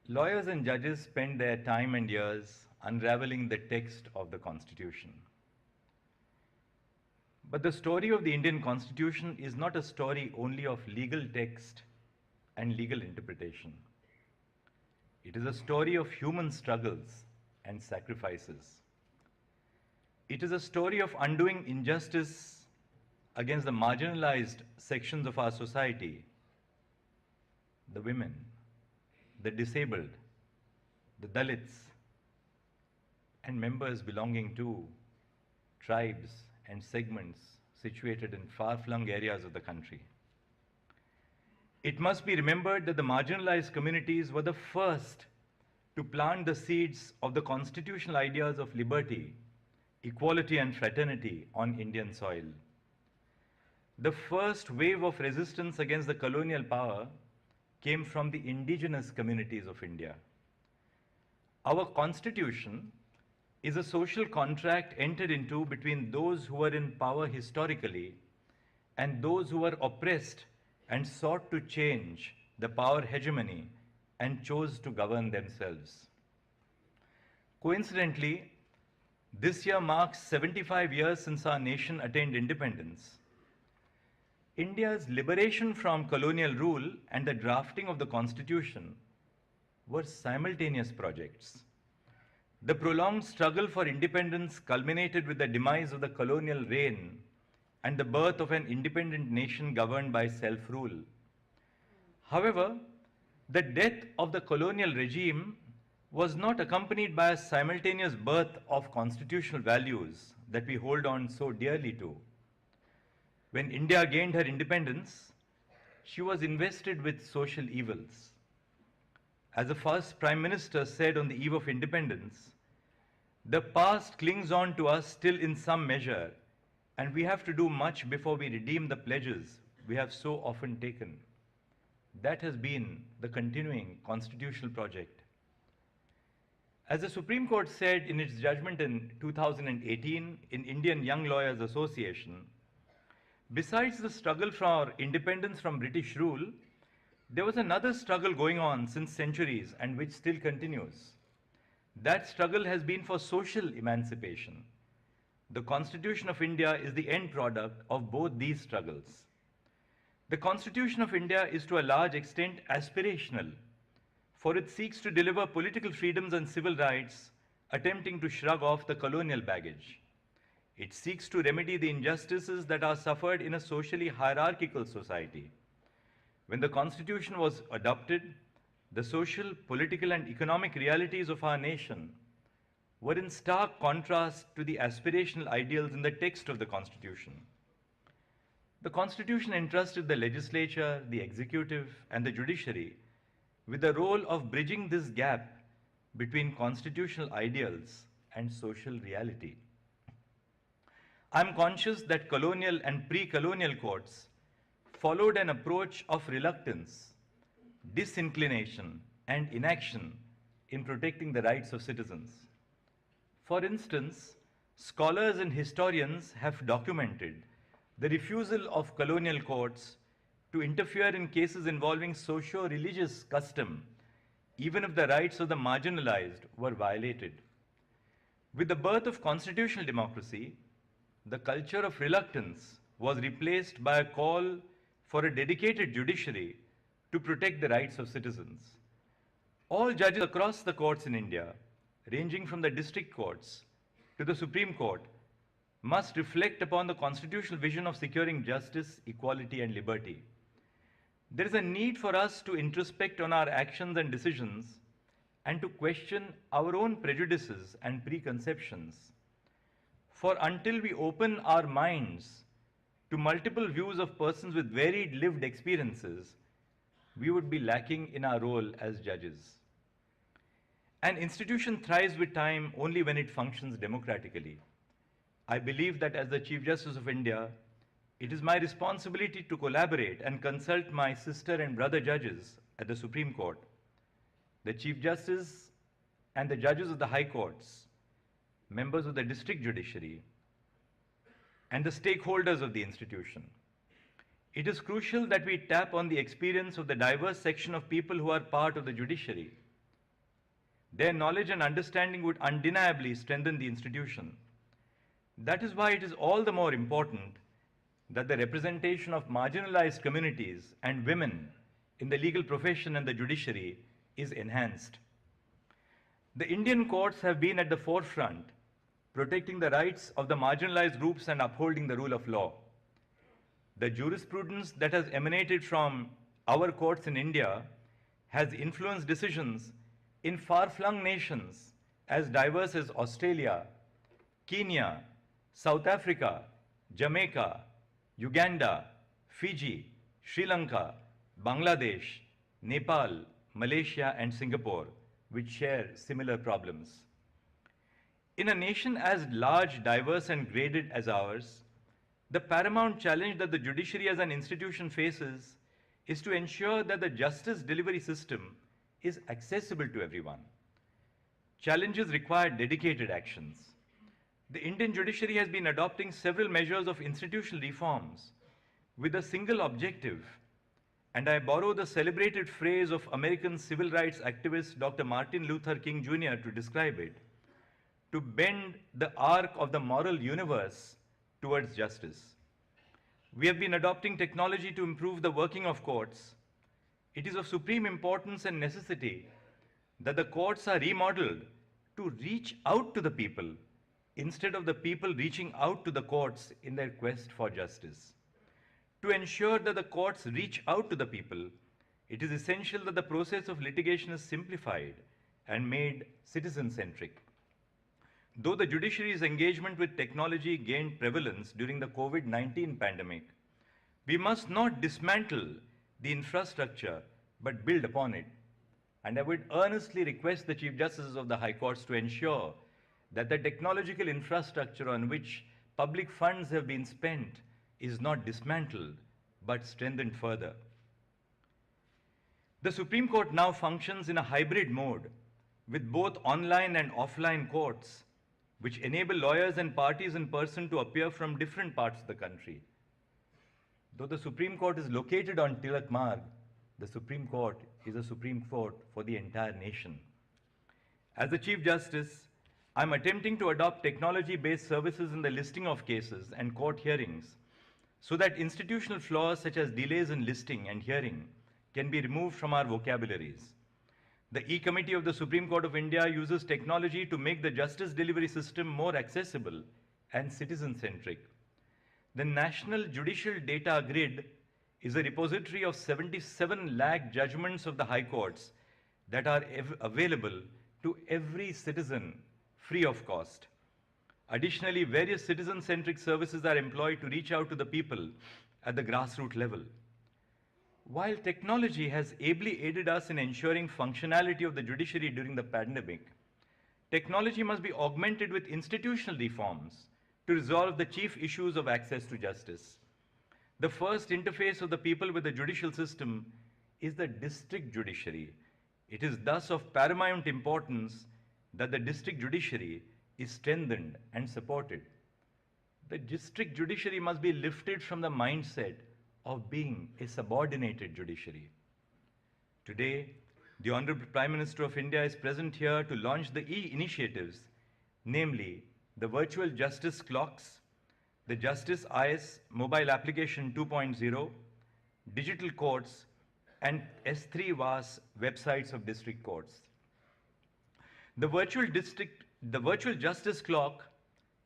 Lawyers and judges spend their time and years unraveling the text of the Constitution. But the story of the Indian Constitution is not a story only of legal text and legal interpretation. It is a story of human struggles and sacrifices. It is a story of undoing injustice against the marginalized sections of our society, the women, the disabled, the Dalits, and members belonging to tribes and segments situated in far-flung areas of the country. It must be remembered that the marginalized communities were the first to plant the seeds of the constitutional ideas of liberty, equality, and fraternity on Indian soil. The first wave of resistance against the colonial power came from the indigenous communities of India. Our Constitution is a social contract entered into between those who were in power historically and those who were oppressed and sought to change the power hegemony and chose to govern themselves. Coincidentally, this year marks 75 years since our nation attained independence. India's liberation from colonial rule and the drafting of the Constitution were simultaneous projects. The prolonged struggle for independence culminated with the demise of the colonial reign and the birth of an independent nation governed by self-rule. However, the death of the colonial regime was not accompanied by a simultaneous birth of constitutional values that we hold on so dearly to. When India gained her independence, she was invested with social evils. As the first Prime Minister said on the eve of independence, the past clings on to us still in some measure, and we have to do much before we redeem the pledges we have so often taken. That has been the continuing constitutional project. As the Supreme Court said in its judgment in 2018 in Indian Young Lawyers Association, besides the struggle for independence from British rule, there was another struggle going on since centuries and which still continues. That struggle has been for social emancipation. The Constitution of India is the end product of both these struggles. The Constitution of India is to a large extent aspirational, for it seeks to deliver political freedoms and civil rights, attempting to shrug off the colonial baggage. It seeks to remedy the injustices that are suffered in a socially hierarchical society. When the Constitution was adopted, the social, political, and economic realities of our nation were in stark contrast to the aspirational ideals in the text of the Constitution. The Constitution entrusted the legislature, the executive, and the judiciary with the role of bridging this gap between constitutional ideals and social reality. I'm conscious that colonial and pre-colonial courts followed an approach of reluctance, disinclination, and inaction in protecting the rights of citizens. For instance, scholars and historians have documented the refusal of colonial courts to interfere in cases involving socio-religious custom, even if the rights of the marginalized were violated. With the birth of constitutional democracy, the culture of reluctance was replaced by a call for a dedicated judiciary to protect the rights of citizens. All judges across the courts in India, ranging from the district courts to the Supreme Court, must reflect upon the constitutional vision of securing justice, equality, and liberty. There is a need for us to introspect on our actions and decisions and to question our own prejudices and preconceptions. For until we open our minds to multiple views of persons with varied lived experiences, we would be lacking in our role as judges. An institution thrives with time only when it functions democratically. I believe that as the Chief Justice of India, it is my responsibility to collaborate and consult my sister and brother judges at the Supreme Court, the Chief Justice and the judges of the High Courts, members of the District Judiciary, and the stakeholders of the institution. It is crucial that we tap on the experience of the diverse section of people who are part of the judiciary. Their knowledge and understanding would undeniably strengthen the institution. That is why it is all the more important that the representation of marginalized communities and women in the legal profession and the judiciary is enhanced. The Indian courts have been at the forefront, protecting the rights of the marginalized groups and upholding the rule of law. The jurisprudence that has emanated from our courts in India has influenced decisions in far-flung nations as diverse as Australia, Kenya, South Africa, Jamaica, Uganda, Fiji, Sri Lanka, Bangladesh, Nepal, Malaysia, and Singapore, which share similar problems. In a nation as large, diverse, and graded as ours, the paramount challenge that the judiciary as an institution faces is to ensure that the justice delivery system is accessible to everyone. Challenges require dedicated actions. The Indian judiciary has been adopting several measures of institutional reforms with a single objective, and I borrow the celebrated phrase of American civil rights activist Dr. Martin Luther King Jr. to describe it, to bend the arc of the moral universe towards justice. We have been adopting technology to improve the working of courts. It is of supreme importance and necessity that the courts are remodeled to reach out to the people instead of the people reaching out to the courts in their quest for justice. To ensure that the courts reach out to the people, it is essential that the process of litigation is simplified and made citizen-centric. Though the judiciary's engagement with technology gained prevalence during the COVID-19 pandemic, we must not dismantle the infrastructure but build upon it. And I would earnestly request the Chief Justices of the High Courts to ensure that the technological infrastructure on which public funds have been spent is not dismantled but strengthened further. The Supreme Court now functions in a hybrid mode with both online and offline courts, which enable lawyers and parties in person to appear from different parts of the country. Though the Supreme Court is located on Tilak Marg, the Supreme Court is a Supreme Court for the entire nation. As the Chief Justice, I'm attempting to adopt technology-based services in the listing of cases and court hearings so that institutional flaws such as delays in listing and hearing can be removed from our vocabularies. The E-Committee of the Supreme Court of India uses technology to make the justice delivery system more accessible and citizen-centric. The National Judicial Data Grid is a repository of 77 lakh judgments of the High Courts that are available to every citizen free of cost. Additionally, various citizen-centric services are employed to reach out to the people at the grassroots level. While technology has ably aided us in ensuring functionality of the judiciary during the pandemic, technology must be augmented with institutional reforms to resolve the chief issues of access to justice. The first interface of the people with the judicial system is the district judiciary. It is thus of paramount importance that the district judiciary is strengthened and supported. The district judiciary must be lifted from the mindset of being a subordinated judiciary. Today, the Honorable Prime Minister of India is present here to launch the e-initiatives, namely the virtual justice clocks, the Justice IS mobile application 2.0, digital courts, and S3 VAS websites of district courts. The virtual justice clock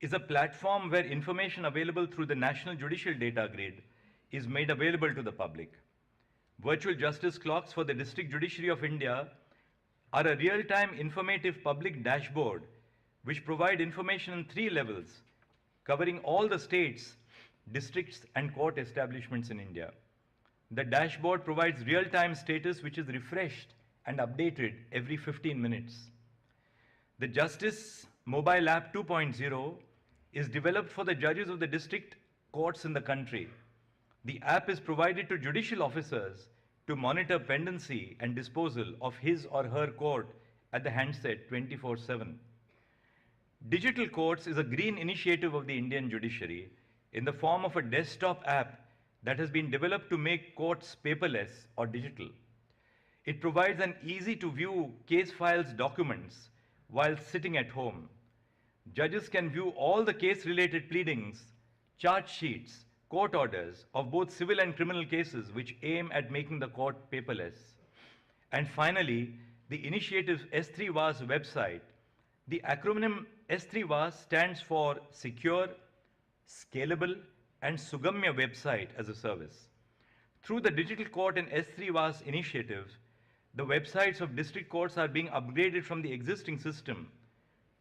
is a platform where information available through the National Judicial Data Grid is made available to the public. Virtual justice clocks for the District Judiciary of India are a real-time informative public dashboard which provide information in 3 levels, covering all the states, districts, and court establishments in India. The dashboard provides real-time status which is refreshed and updated every 15 minutes. The Justice mobile app 2.0 is developed for the judges of the district courts in the country. The app is provided to judicial officers to monitor pendency and disposal of his or her court at the handset 24/7. Digital Courts is a green initiative of the Indian judiciary in the form of a desktop app that has been developed to make courts paperless or digital. It provides an easy-to-view case files documents while sitting at home. Judges can view all the case-related pleadings, charge sheets, court orders of both civil and criminal cases which aim at making the court paperless. And finally, the initiative's S3VAS website. The acronym S3VAS stands for Secure, Scalable, and Sugamya Website as a Service. Through the Digital Court and S3VAS initiatives, the websites of district courts are being upgraded from the existing system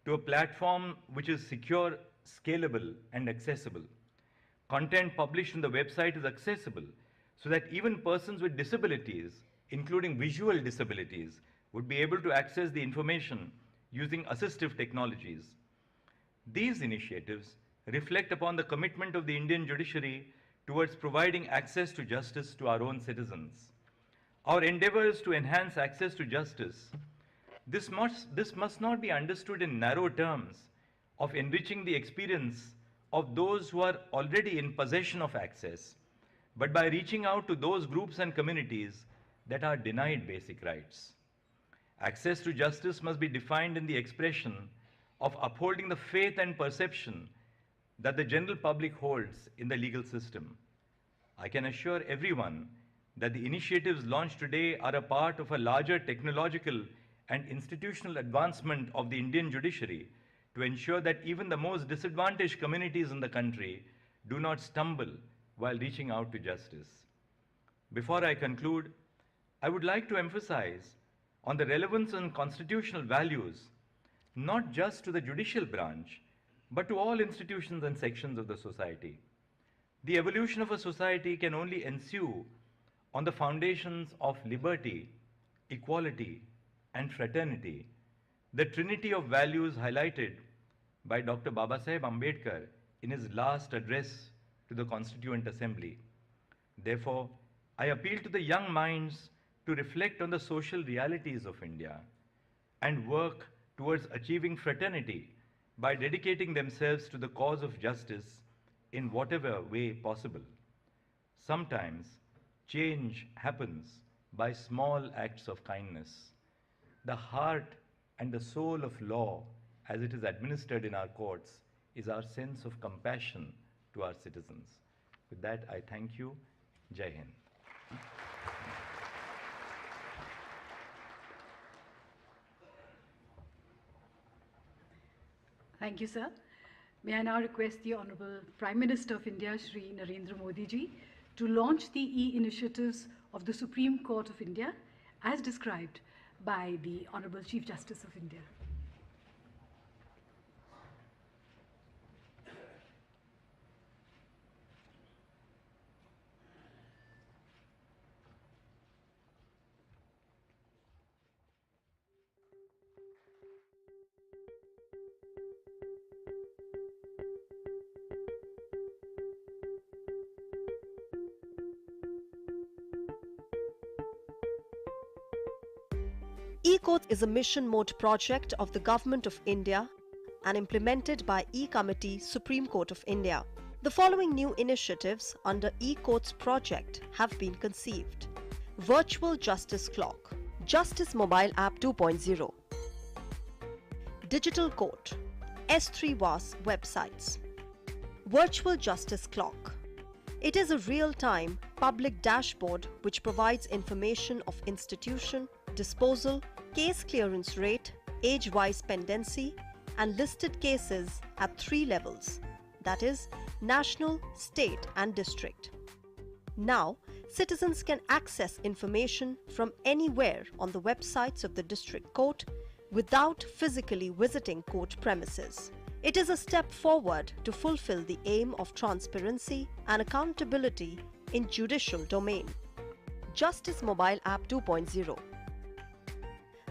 to a platform which is secure, scalable, and accessible. Content published on the website is accessible so that even persons with disabilities, including visual disabilities, would be able to access the information using assistive technologies. These initiatives reflect upon the commitment of the Indian judiciary towards providing access to justice to our own citizens. Our endeavors to enhance access to justice, this must not be understood in narrow terms of enriching the experience of those who are already in possession of access, but by reaching out to those groups and communities that are denied basic rights. Access to justice must be defined in the expression of upholding the faith and perception that the general public holds in the legal system. I can assure everyone that the initiatives launched today are a part of a larger technological and institutional advancement of the Indian judiciary to ensure that even the most disadvantaged communities in the country do not stumble while reaching out to justice. Before I conclude, I would like to emphasize on the relevance and constitutional values, not just to the judicial branch, but to all institutions and sections of the society. The evolution of a society can only ensue on the foundations of liberty, equality, and fraternity, the trinity of values highlighted by Dr. Babasaheb Ambedkar in his last address to the Constituent Assembly. Therefore, I appeal to the young minds to reflect on the social realities of India and work towards achieving fraternity by dedicating themselves to the cause of justice in whatever way possible. Sometimes, change happens by small acts of kindness. The heart and the soul of law, as it is administered in our courts, is our sense of compassion to our citizens. With that, I thank you. Jai Hind. Thank you, sir. May I now request the Honorable Prime Minister of India, Shri Narendra Modi ji, to launch the e-initiatives of the Supreme Court of India as described by the Honorable Chief Justice of India. E-Court is a mission mode project of the Government of India and implemented by E-Committee, Supreme Court of India. The following new initiatives under E-Court's project have been conceived. Virtual Justice Clock, Justice Mobile App 2.0, Digital Court, S3VAS websites. Virtual Justice Clock. It is a real-time public dashboard which provides information of institution, disposal, case clearance rate, age-wise pendency, and listed cases at 3 levels, that is, national, state, and district. Now, citizens can access information from anywhere on the websites of the district court without physically visiting court premises. It is a step forward to fulfill the aim of transparency and accountability in judicial domain. Justice Mobile App 2.0.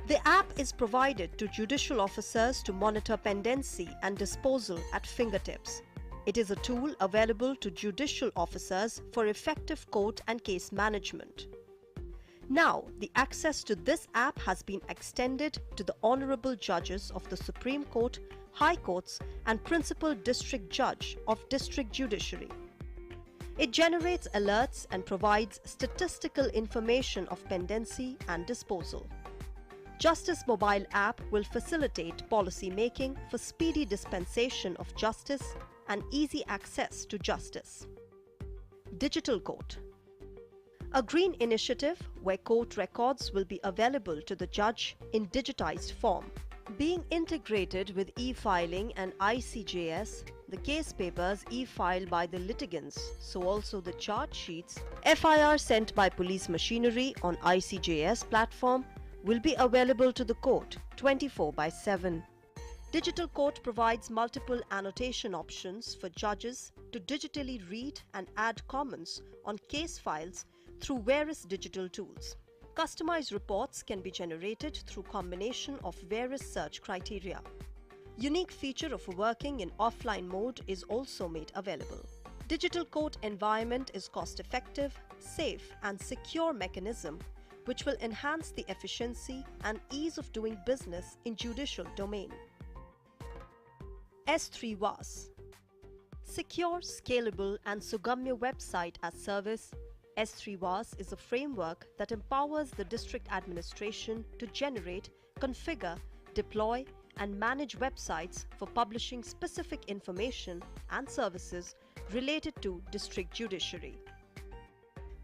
The app is provided to judicial officers to monitor pendency and disposal at fingertips. It is a tool available to judicial officers for effective court and case management. Now, the access to this app has been extended to the Honorable Judges of the Supreme Court, High Courts and Principal District Judge of District Judiciary. It generates alerts and provides statistical information of pendency and disposal. Justice Mobile app will facilitate policy making for speedy dispensation of justice and easy access to justice. Digital Court. A green initiative where court records will be available to the judge in digitized form. Being integrated with e-filing and ICJS, the case papers e-filed by the litigants, so also the charge sheets, FIR sent by police machinery on ICJS platform will be available to the court 24/7. Digital Court provides multiple annotation options for judges to digitally read and add comments on case files through various digital tools. Customized reports can be generated through combination of various search criteria. Unique feature of working in offline mode is also made available. Digital court environment is cost-effective, safe and secure mechanism which will enhance the efficiency and ease of doing business in judicial domain. S3 WAS. Secure, scalable and Sugamya website as service, S3 WAS is a framework that empowers the district administration to generate, configure, deploy and manage websites for publishing specific information and services related to district judiciary.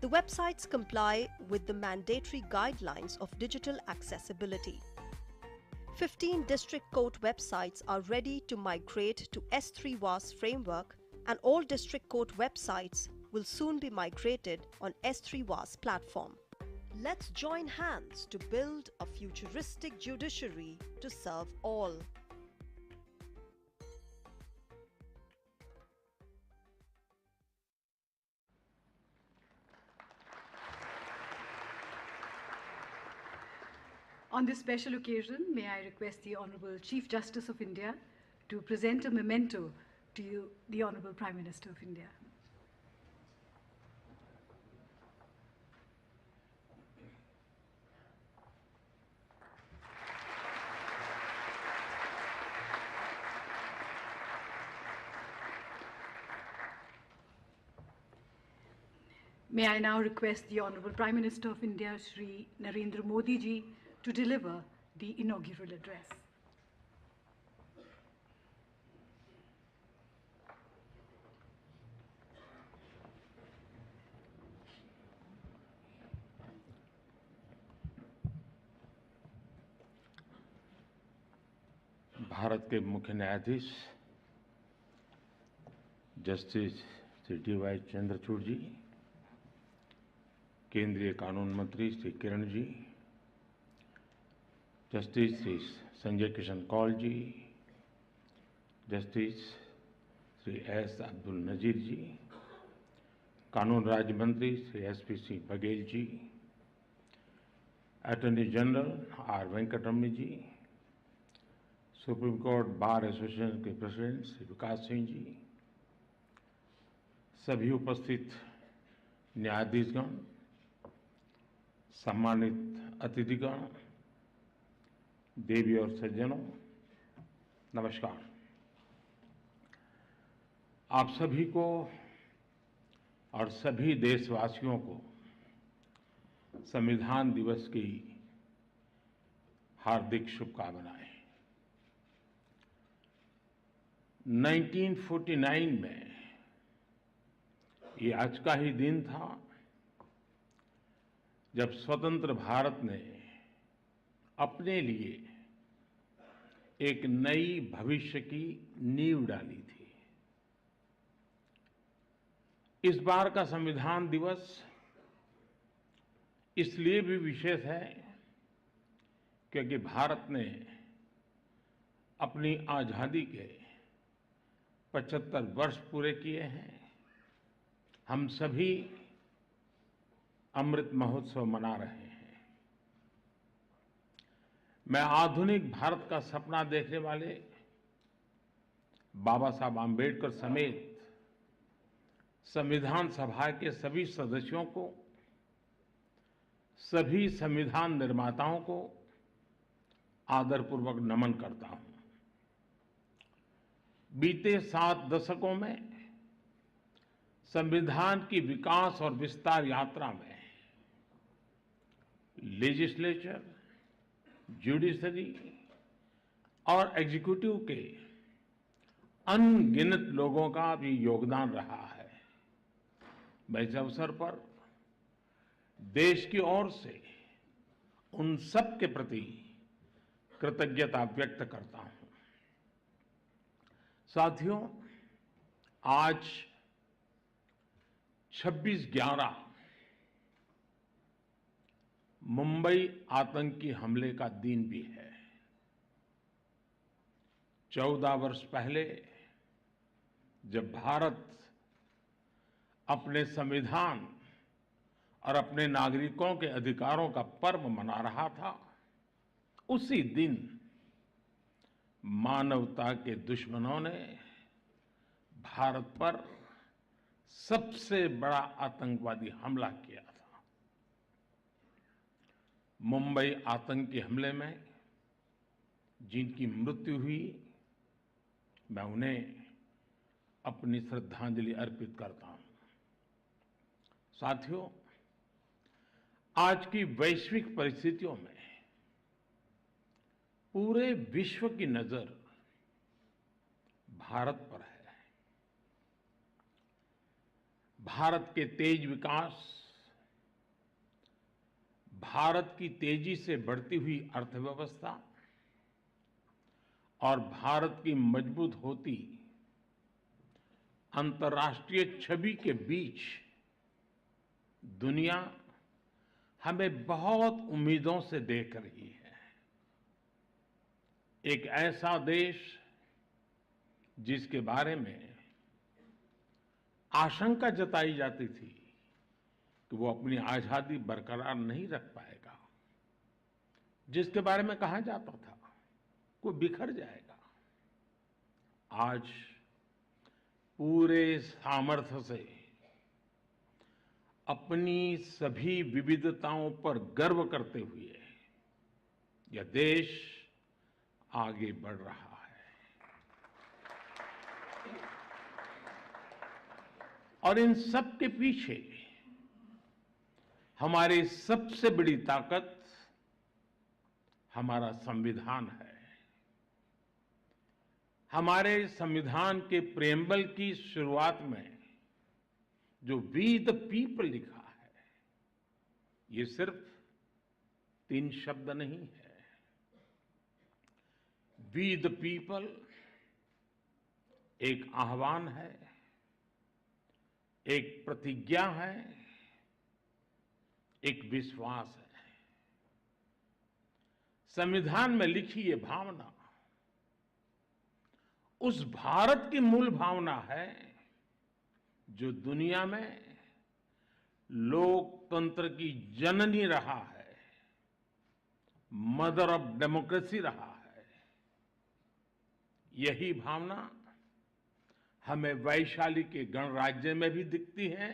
The websites comply with the mandatory guidelines of digital accessibility. 15 district court websites are ready to migrate to S3 WAS framework, and all district court websites will soon be migrated on S3 WAS platform. Let's join hands to build a futuristic judiciary to serve all. On this special occasion, may I request the Honorable Chief Justice of India to present a memento to you, the Honorable Prime Minister of India. May I now request the Honorable Prime Minister of India, Shri Narendra Modi ji, to deliver the inaugural address. Bharat के मुख्य न्यायाधीश justice Shri D.Y.. Chandrachud जी, केंद्रीय कानून मंत्री Shri Kiran ji, justice Shri Sanjay Kishan Kaul जी, justice Shri S. Abdul Nazeer जी, कानून राज्य मंत्री Shri SP. Singh Baghel ji, attorney general R. Venkataramani जी, supreme court bar association के प्रेसिडेंट श्री विकास सिंह जी, सभी उपस्थित न्यायाधीशगण, सम्मानित अतिथिगण, देवी और सज्जनों, नमस्कार। आप सभी को और सभी देशवासियों को संविधान दिवस की हार्दिक शुभकामनाएं। 1949 में ये आज का ही दिन था जब स्वतंत्र भारत ने अपने लिए एक नई भविष्य की नींव डाली थी। इस बार का संविधान दिवस इसलिए भी विशेष है क्योंकि भारत ने अपनी आजादी के 75 वर्ष पूरे किए हैं। हम सभी अमृत महोत्सव मना रहे हैं। मैं आधुनिक भारत का सपना देखने वाले बाबा साहब आम्बेडकर समेत संविधान सभा के सभी सदस्यों को, सभी संविधान निर्माताओं को आदरपूर्वक नमन करता हूं। बीते 7 दशकों में संविधान की विकास और विस्तार यात्रा में लेजिस्लेचर, जुडिशरी और एग्जीक्यूटिव के अनगिनत लोगों का भी योगदान रहा है। मैं इस अवसर पर देश की ओर से उन सब के प्रति कृतज्ञता व्यक्त करता हूं। साथियों, आज 26/11 मुंबई आतंकी हमले का दिन भी है। 14 वर्ष पहले जब भारत अपने संविधान और अपने नागरिकों के अधिकारों का पर्व मना रहा था, उसी दिन मानवता के दुश्मनों ने भारत पर सबसे बड़ा आतंकवादी हमला किया था। मुंबई आतंकी हमले में जिनकी मृत्यु हुई, मैं उन्हें अपनी श्रद्धांजलि अर्पित करता हूं। साथियों, आज की वैश्विक परिस्थितियों में पूरे विश्व की नजर भारत पर है। भारत के तेज विकास, भारत की तेजी से बढ़ती हुई अर्थव्यवस्था और भारत की मजबूत होती अंतर्राष्ट्रीय छवि के बीच दुनिया हमें बहुत उम्मीदों से देख रही है। एक ऐसा देश जिसके बारे में आशंका जताई जाती थी कि वो अपनी आजादी बरकरार नहीं रख पाएगा, जिसके बारे में कहा जाता था वो बिखर जाएगा, आज पूरे सामर्थ्य से अपनी सभी विविधताओं पर गर्व करते हुए यह देश आगे बढ़ रहा है। और इन सब के पीछे हमारी सबसे बड़ी ताकत हमारा संविधान है। हमारे संविधान के प्रेम्बल की शुरुआत में जो वी द पीपल लिखा है, ये सिर्फ 3 शब्द नहीं है। वी द पीपल एक आह्वान है, एक प्रतिज्ञा है, एक विश्वास है। संविधान में लिखी ये भावना उस भारत की मूल भावना है जो दुनिया में लोकतंत्र की जननी रहा है, मदर ऑफ डेमोक्रेसी रहा है। यही भावना हमें वैशाली के गणराज्य में भी दिखती है,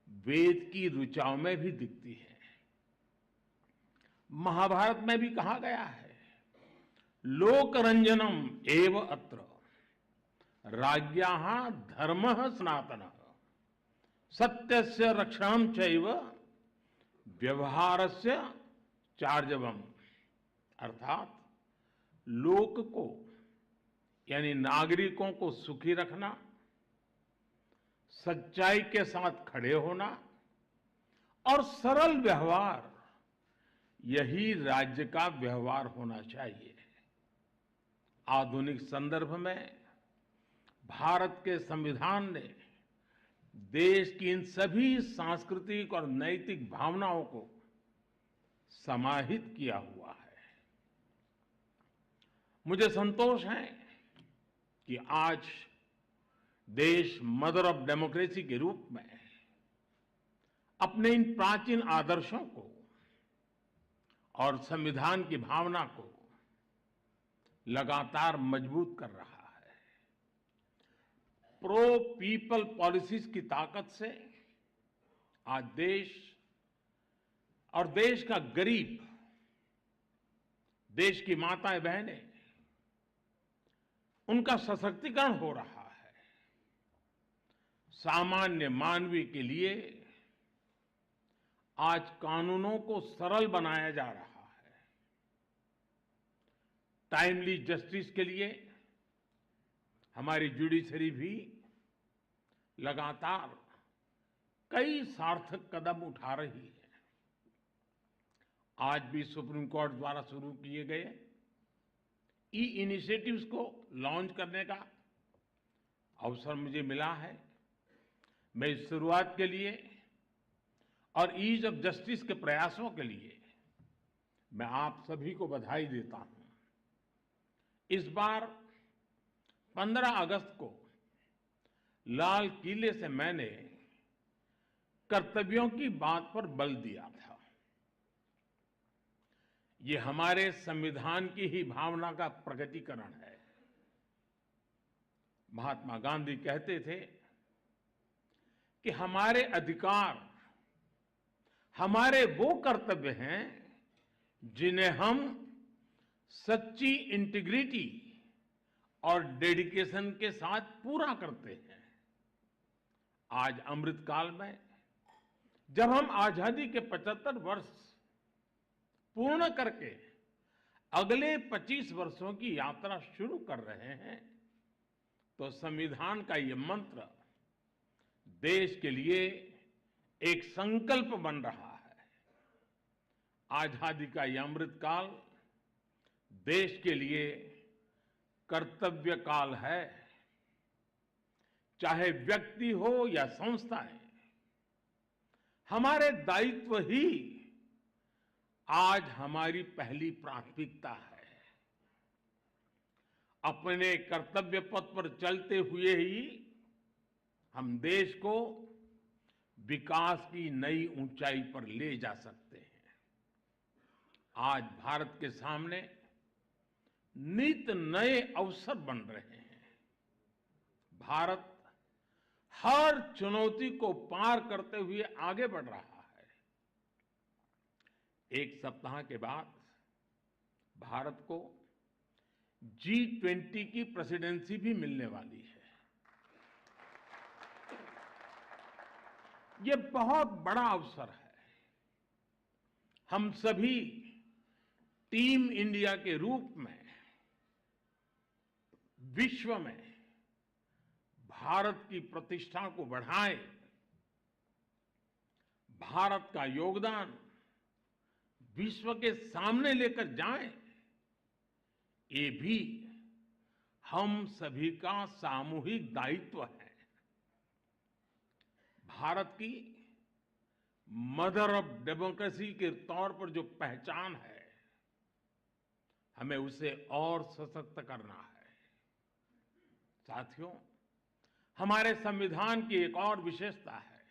वेद की ऋचाओं में भी दिखती है। महाभारत में भी कहा गया है, लोकरंजनम एव अत्र राज्ञाः धर्मः सनातनः सत्यस्य रक्षणं चैव व्यवहारस्य चार्जवम्। अर्थात लोक को यानी नागरिकों को सुखी रखना, सच्चाई के साथ खड़े होना और सरल व्यवहार, यही राज्य का व्यवहार होना चाहिए। आधुनिक संदर्भ में भारत के संविधान ने देश की इन सभी सांस्कृतिक और नैतिक भावनाओं को समाहित किया हुआ है। मुझे संतोष है कि आज देश मदर ऑफ डेमोक्रेसी के रूप में अपने इन प्राचीन आदर्शों को और संविधान की भावना को लगातार मजबूत कर रहा है। प्रो पीपल पॉलिसीज की ताकत से आज देश और देश का गरीब, देश की माताएं बहनें, उनका सशक्तिकरण हो रहा है। सामान्य मानवीय के लिए आज कानूनों को सरल बनाया जा रहा है। टाइमली जस्टिस के लिए हमारी जुडिशरी भी लगातार कई सार्थक कदम उठा रही है। आज भी सुप्रीम कोर्ट द्वारा शुरू किए गए ई इनिशिएटिव्स को लॉन्च करने का अवसर मुझे मिला है। मैं इस शुरुआत के लिए और ईज ऑफ जस्टिस के प्रयासों के लिए मैं आप सभी को बधाई देता हूं। इस बार 15 अगस्त को लाल किले से मैंने कर्तव्यों की बात पर बल दिया था। ये हमारे संविधान की ही भावना का प्रकटीकरण है। महात्मा गांधी कहते थे कि हमारे अधिकार हमारे वो कर्तव्य हैं जिन्हें हम सच्ची इंटीग्रिटी और डेडिकेशन के साथ पूरा करते हैं। आज अमृतकाल में जब हम आजादी के 75 वर्ष पूर्ण करके अगले 25 वर्षों की यात्रा शुरू कर रहे हैं, तो संविधान का ये मंत्र देश के लिए एक संकल्प बन रहा है। आजादी का यह अमृतकाल देश के लिए कर्तव्य काल है। चाहे व्यक्ति हो या संस्थाएं, हमारे दायित्व ही आज हमारी पहली प्राथमिकता है। अपने कर्तव्य पथ पर चलते हुए ही हम देश को विकास की नई ऊंचाई पर ले जा सकते हैं। आज भारत के सामने नित नए अवसर बन रहे हैं। भारत हर चुनौती को पार करते हुए आगे बढ़ रहा है। एक सप्ताह के बाद भारत को G20 की प्रेसिडेंसी भी मिलने वाली है। ये बहुत बड़ा अवसर है। हम सभी टीम इंडिया के रूप में विश्व में भारत की प्रतिष्ठा को बढ़ाएं, भारत का योगदान विश्व के सामने लेकर जाएं, ये भी हम सभी का सामूहिक दायित्व है। भारत की मदर ऑफ डेमोक्रेसी के तौर पर जो पहचान है, हमें उसे और सशक्त करना है। साथियों, हमारे संविधान की एक और विशेषता है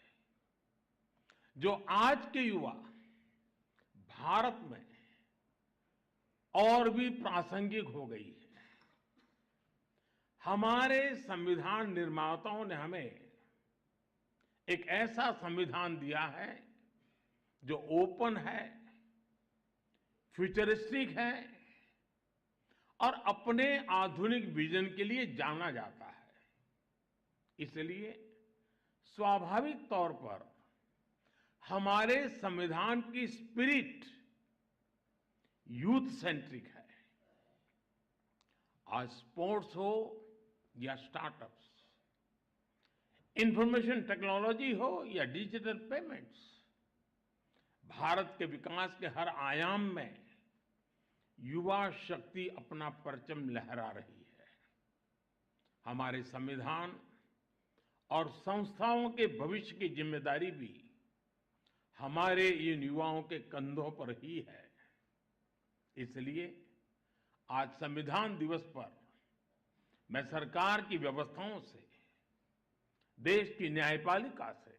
जो आज के युवा भारत में और भी प्रासंगिक हो गई है। हमारे संविधान निर्माताओं ने हमें एक ऐसा संविधान दिया है जो ओपन है, फ्यूचरिस्टिक है और अपने आधुनिक विजन के लिए जाना जाता है। इसलिए स्वाभाविक तौर पर हमारे संविधान की स्पिरिट यूथ सेंट्रिक है। आज स्पोर्ट्स हो या स्टार्टअप्स, इंफॉर्मेशन टेक्नोलॉजी हो या डिजिटल पेमेंट्स, भारत के विकास के हर आयाम में युवा शक्ति अपना परचम लहरा रही है। हमारे संविधान और संस्थाओं के भविष्य की जिम्मेदारी भी हमारे इन युवाओं के कंधों पर ही है। इसलिए आज संविधान दिवस पर मैं सरकार की व्यवस्थाओं से, देश की न्यायपालिका से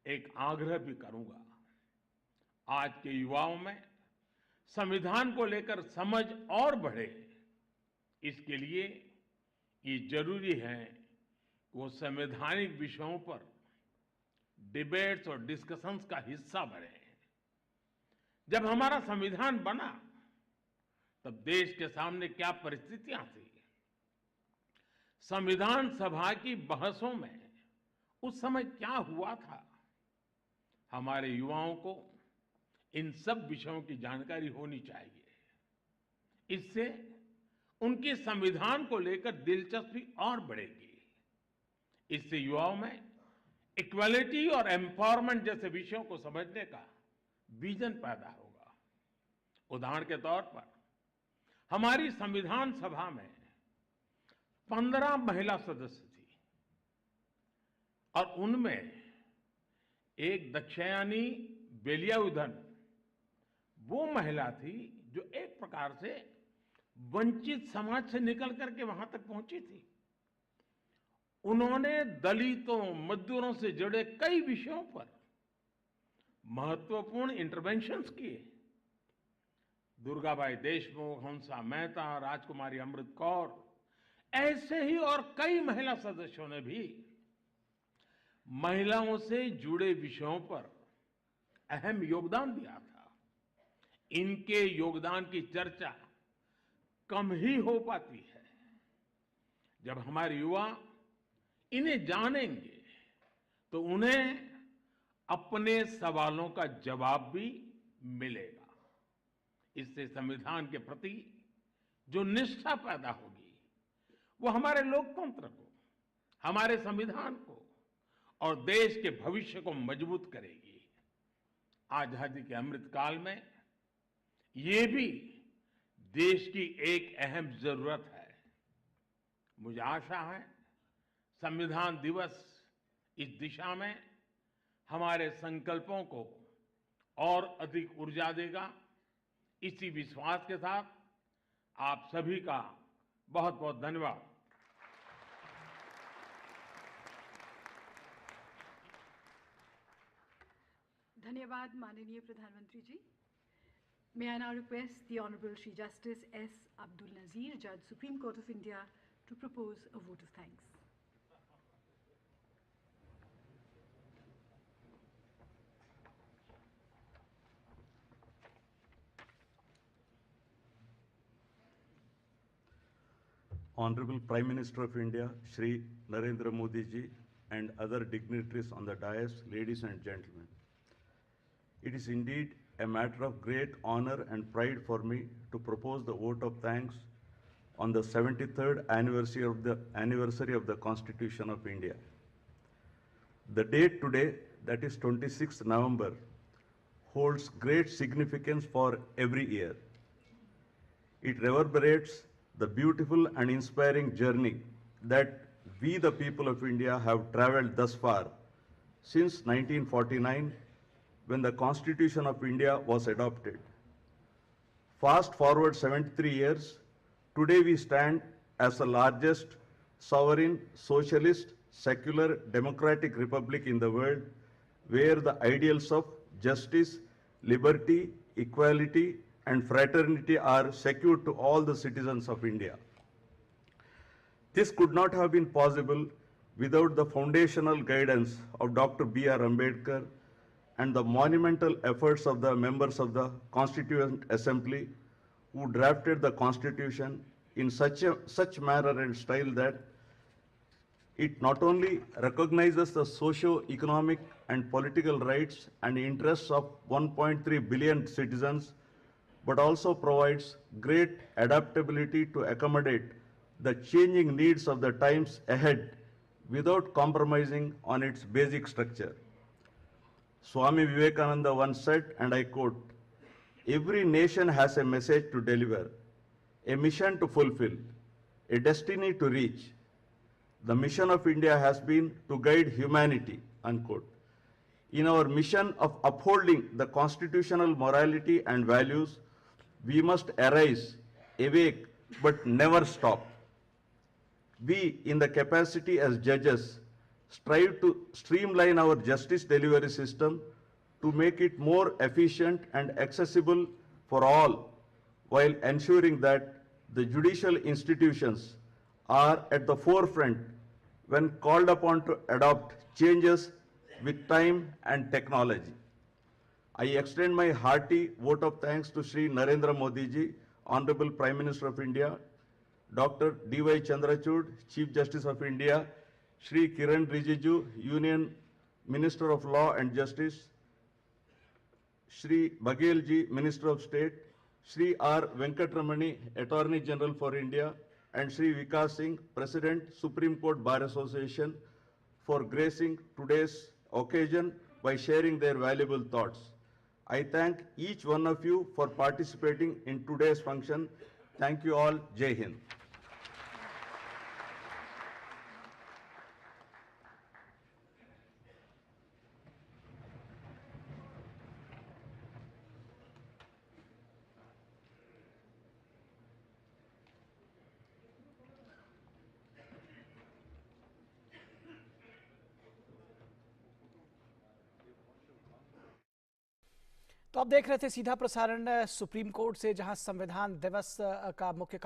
एक आग्रह भी करूंगा, आज के युवाओं में संविधान को लेकर समझ और बढ़े, इसके लिए ये जरूरी है कि वो संवैधानिक विषयों पर डिबेट्स और डिस्कशंस का हिस्सा बने। जब हमारा संविधान बना तब देश के सामने क्या परिस्थितियां थी, संविधान सभा की बहसों में उस समय क्या हुआ था, हमारे युवाओं को इन सब विषयों की जानकारी होनी चाहिए। इससे उनकी संविधान को लेकर दिलचस्पी और बढ़ेगी। इससे युवाओं में इक्वालिटी और एम्पावरमेंट जैसे विषयों को समझने का विजन पैदा होगा। उदाहरण के तौर पर हमारी संविधान सभा में 15 महिला सदस्य थी और उनमें एक दक्षयानी बेलियाउधन वो महिला थी जो एक प्रकार से वंचित समाज से निकल करके वहां तक पहुंची थी। उन्होंने दलितों, मजदूरों से जुड़े कई विषयों पर महत्वपूर्ण इंटरवेंशंस किए। दुर्गाबाई देशमुख, हंसा मेहता, राजकुमारी अमृत कौर, ऐसे ही और कई महिला सदस्यों ने भी महिलाओं से जुड़े विषयों पर अहम योगदान दिया था। इनके योगदान की चर्चा कम ही हो पाती है। जब हमारे युवा इन्हें जानेंगे तो उन्हें अपने सवालों का जवाब भी मिलेगा। इससे संविधान के प्रति जो निष्ठा पैदा होगी वो हमारे लोकतंत्र को, हमारे संविधान को और देश के भविष्य को मजबूत करेगी। आजादी के अमृत काल में ये भी देश की एक अहम जरूरत है। मुझे आशा है संविधान दिवस इस दिशा में हमारे संकल्पों को और अधिक ऊर्जा देगा। इसी विश्वास के साथ आप सभी का बहुत बहुत धन्यवाद। धन्यवाद माननीय प्रधानमंत्री जी। May I now request the Honorable Shri Justice S. Abdul Nazir, Judge, Supreme Court of India, to propose a vote of thanks. Honorable Prime Minister of India, Shri Narendra Modi ji, and other dignitaries on the dais, ladies and gentlemen. It is indeed a matter of great honor and pride for me to propose the vote of thanks on the 73rd anniversary of the Constitution of India. The date today, that is 26th November, holds great significance for every year. It reverberates the beautiful and inspiring journey that we, the people of India, have traveled thus far since 1949, when the Constitution of India was adopted. Fast forward 73 years, today we stand as the largest sovereign, socialist, secular, democratic republic in the world, where the ideals of justice, liberty, equality, and fraternity are secured to all the citizens of India. This could not have been possible without the foundational guidance of Dr. B.R. Ambedkar and the monumental efforts of the members of the Constituent Assembly who drafted the Constitution in such manner and style that it not only recognizes the socio-economic and political rights and interests of 1.3 billion citizens, but also provides great adaptability to accommodate the changing needs of the times ahead without compromising on its basic structure. Swami Vivekananda once said, and I quote, "Every nation has a message to deliver, a mission to fulfill, a destiny to reach. The mission of India has been to guide humanity," unquote. In our mission of upholding the constitutional morality and values, we must arise, awake, but never stop. We, in the capacity as judges, strive to streamline our justice delivery system to make it more efficient and accessible for all, while ensuring that the judicial institutions are at the forefront when called upon to adopt changes with time and technology. I extend my hearty vote of thanks to Shri Narendra Modi ji, Honorable Prime Minister of India, Dr. D.Y. Chandrachud, Chief Justice of India, Shri Kiran Rijiju, Union Minister of Law and Justice, Shri Baghel ji, Minister of State, Shri R. Venkatramani, Attorney General for India, and Shri Vikas Singh, President, Supreme Court Bar Association, for gracing today's occasion by sharing their valuable thoughts. I thank each one of you for participating in today's function. Thank you all. Jai Hind. तो आप देख रहे थे सीधा प्रसारण supreme court से, जहां संविधान दिवस का मुख्य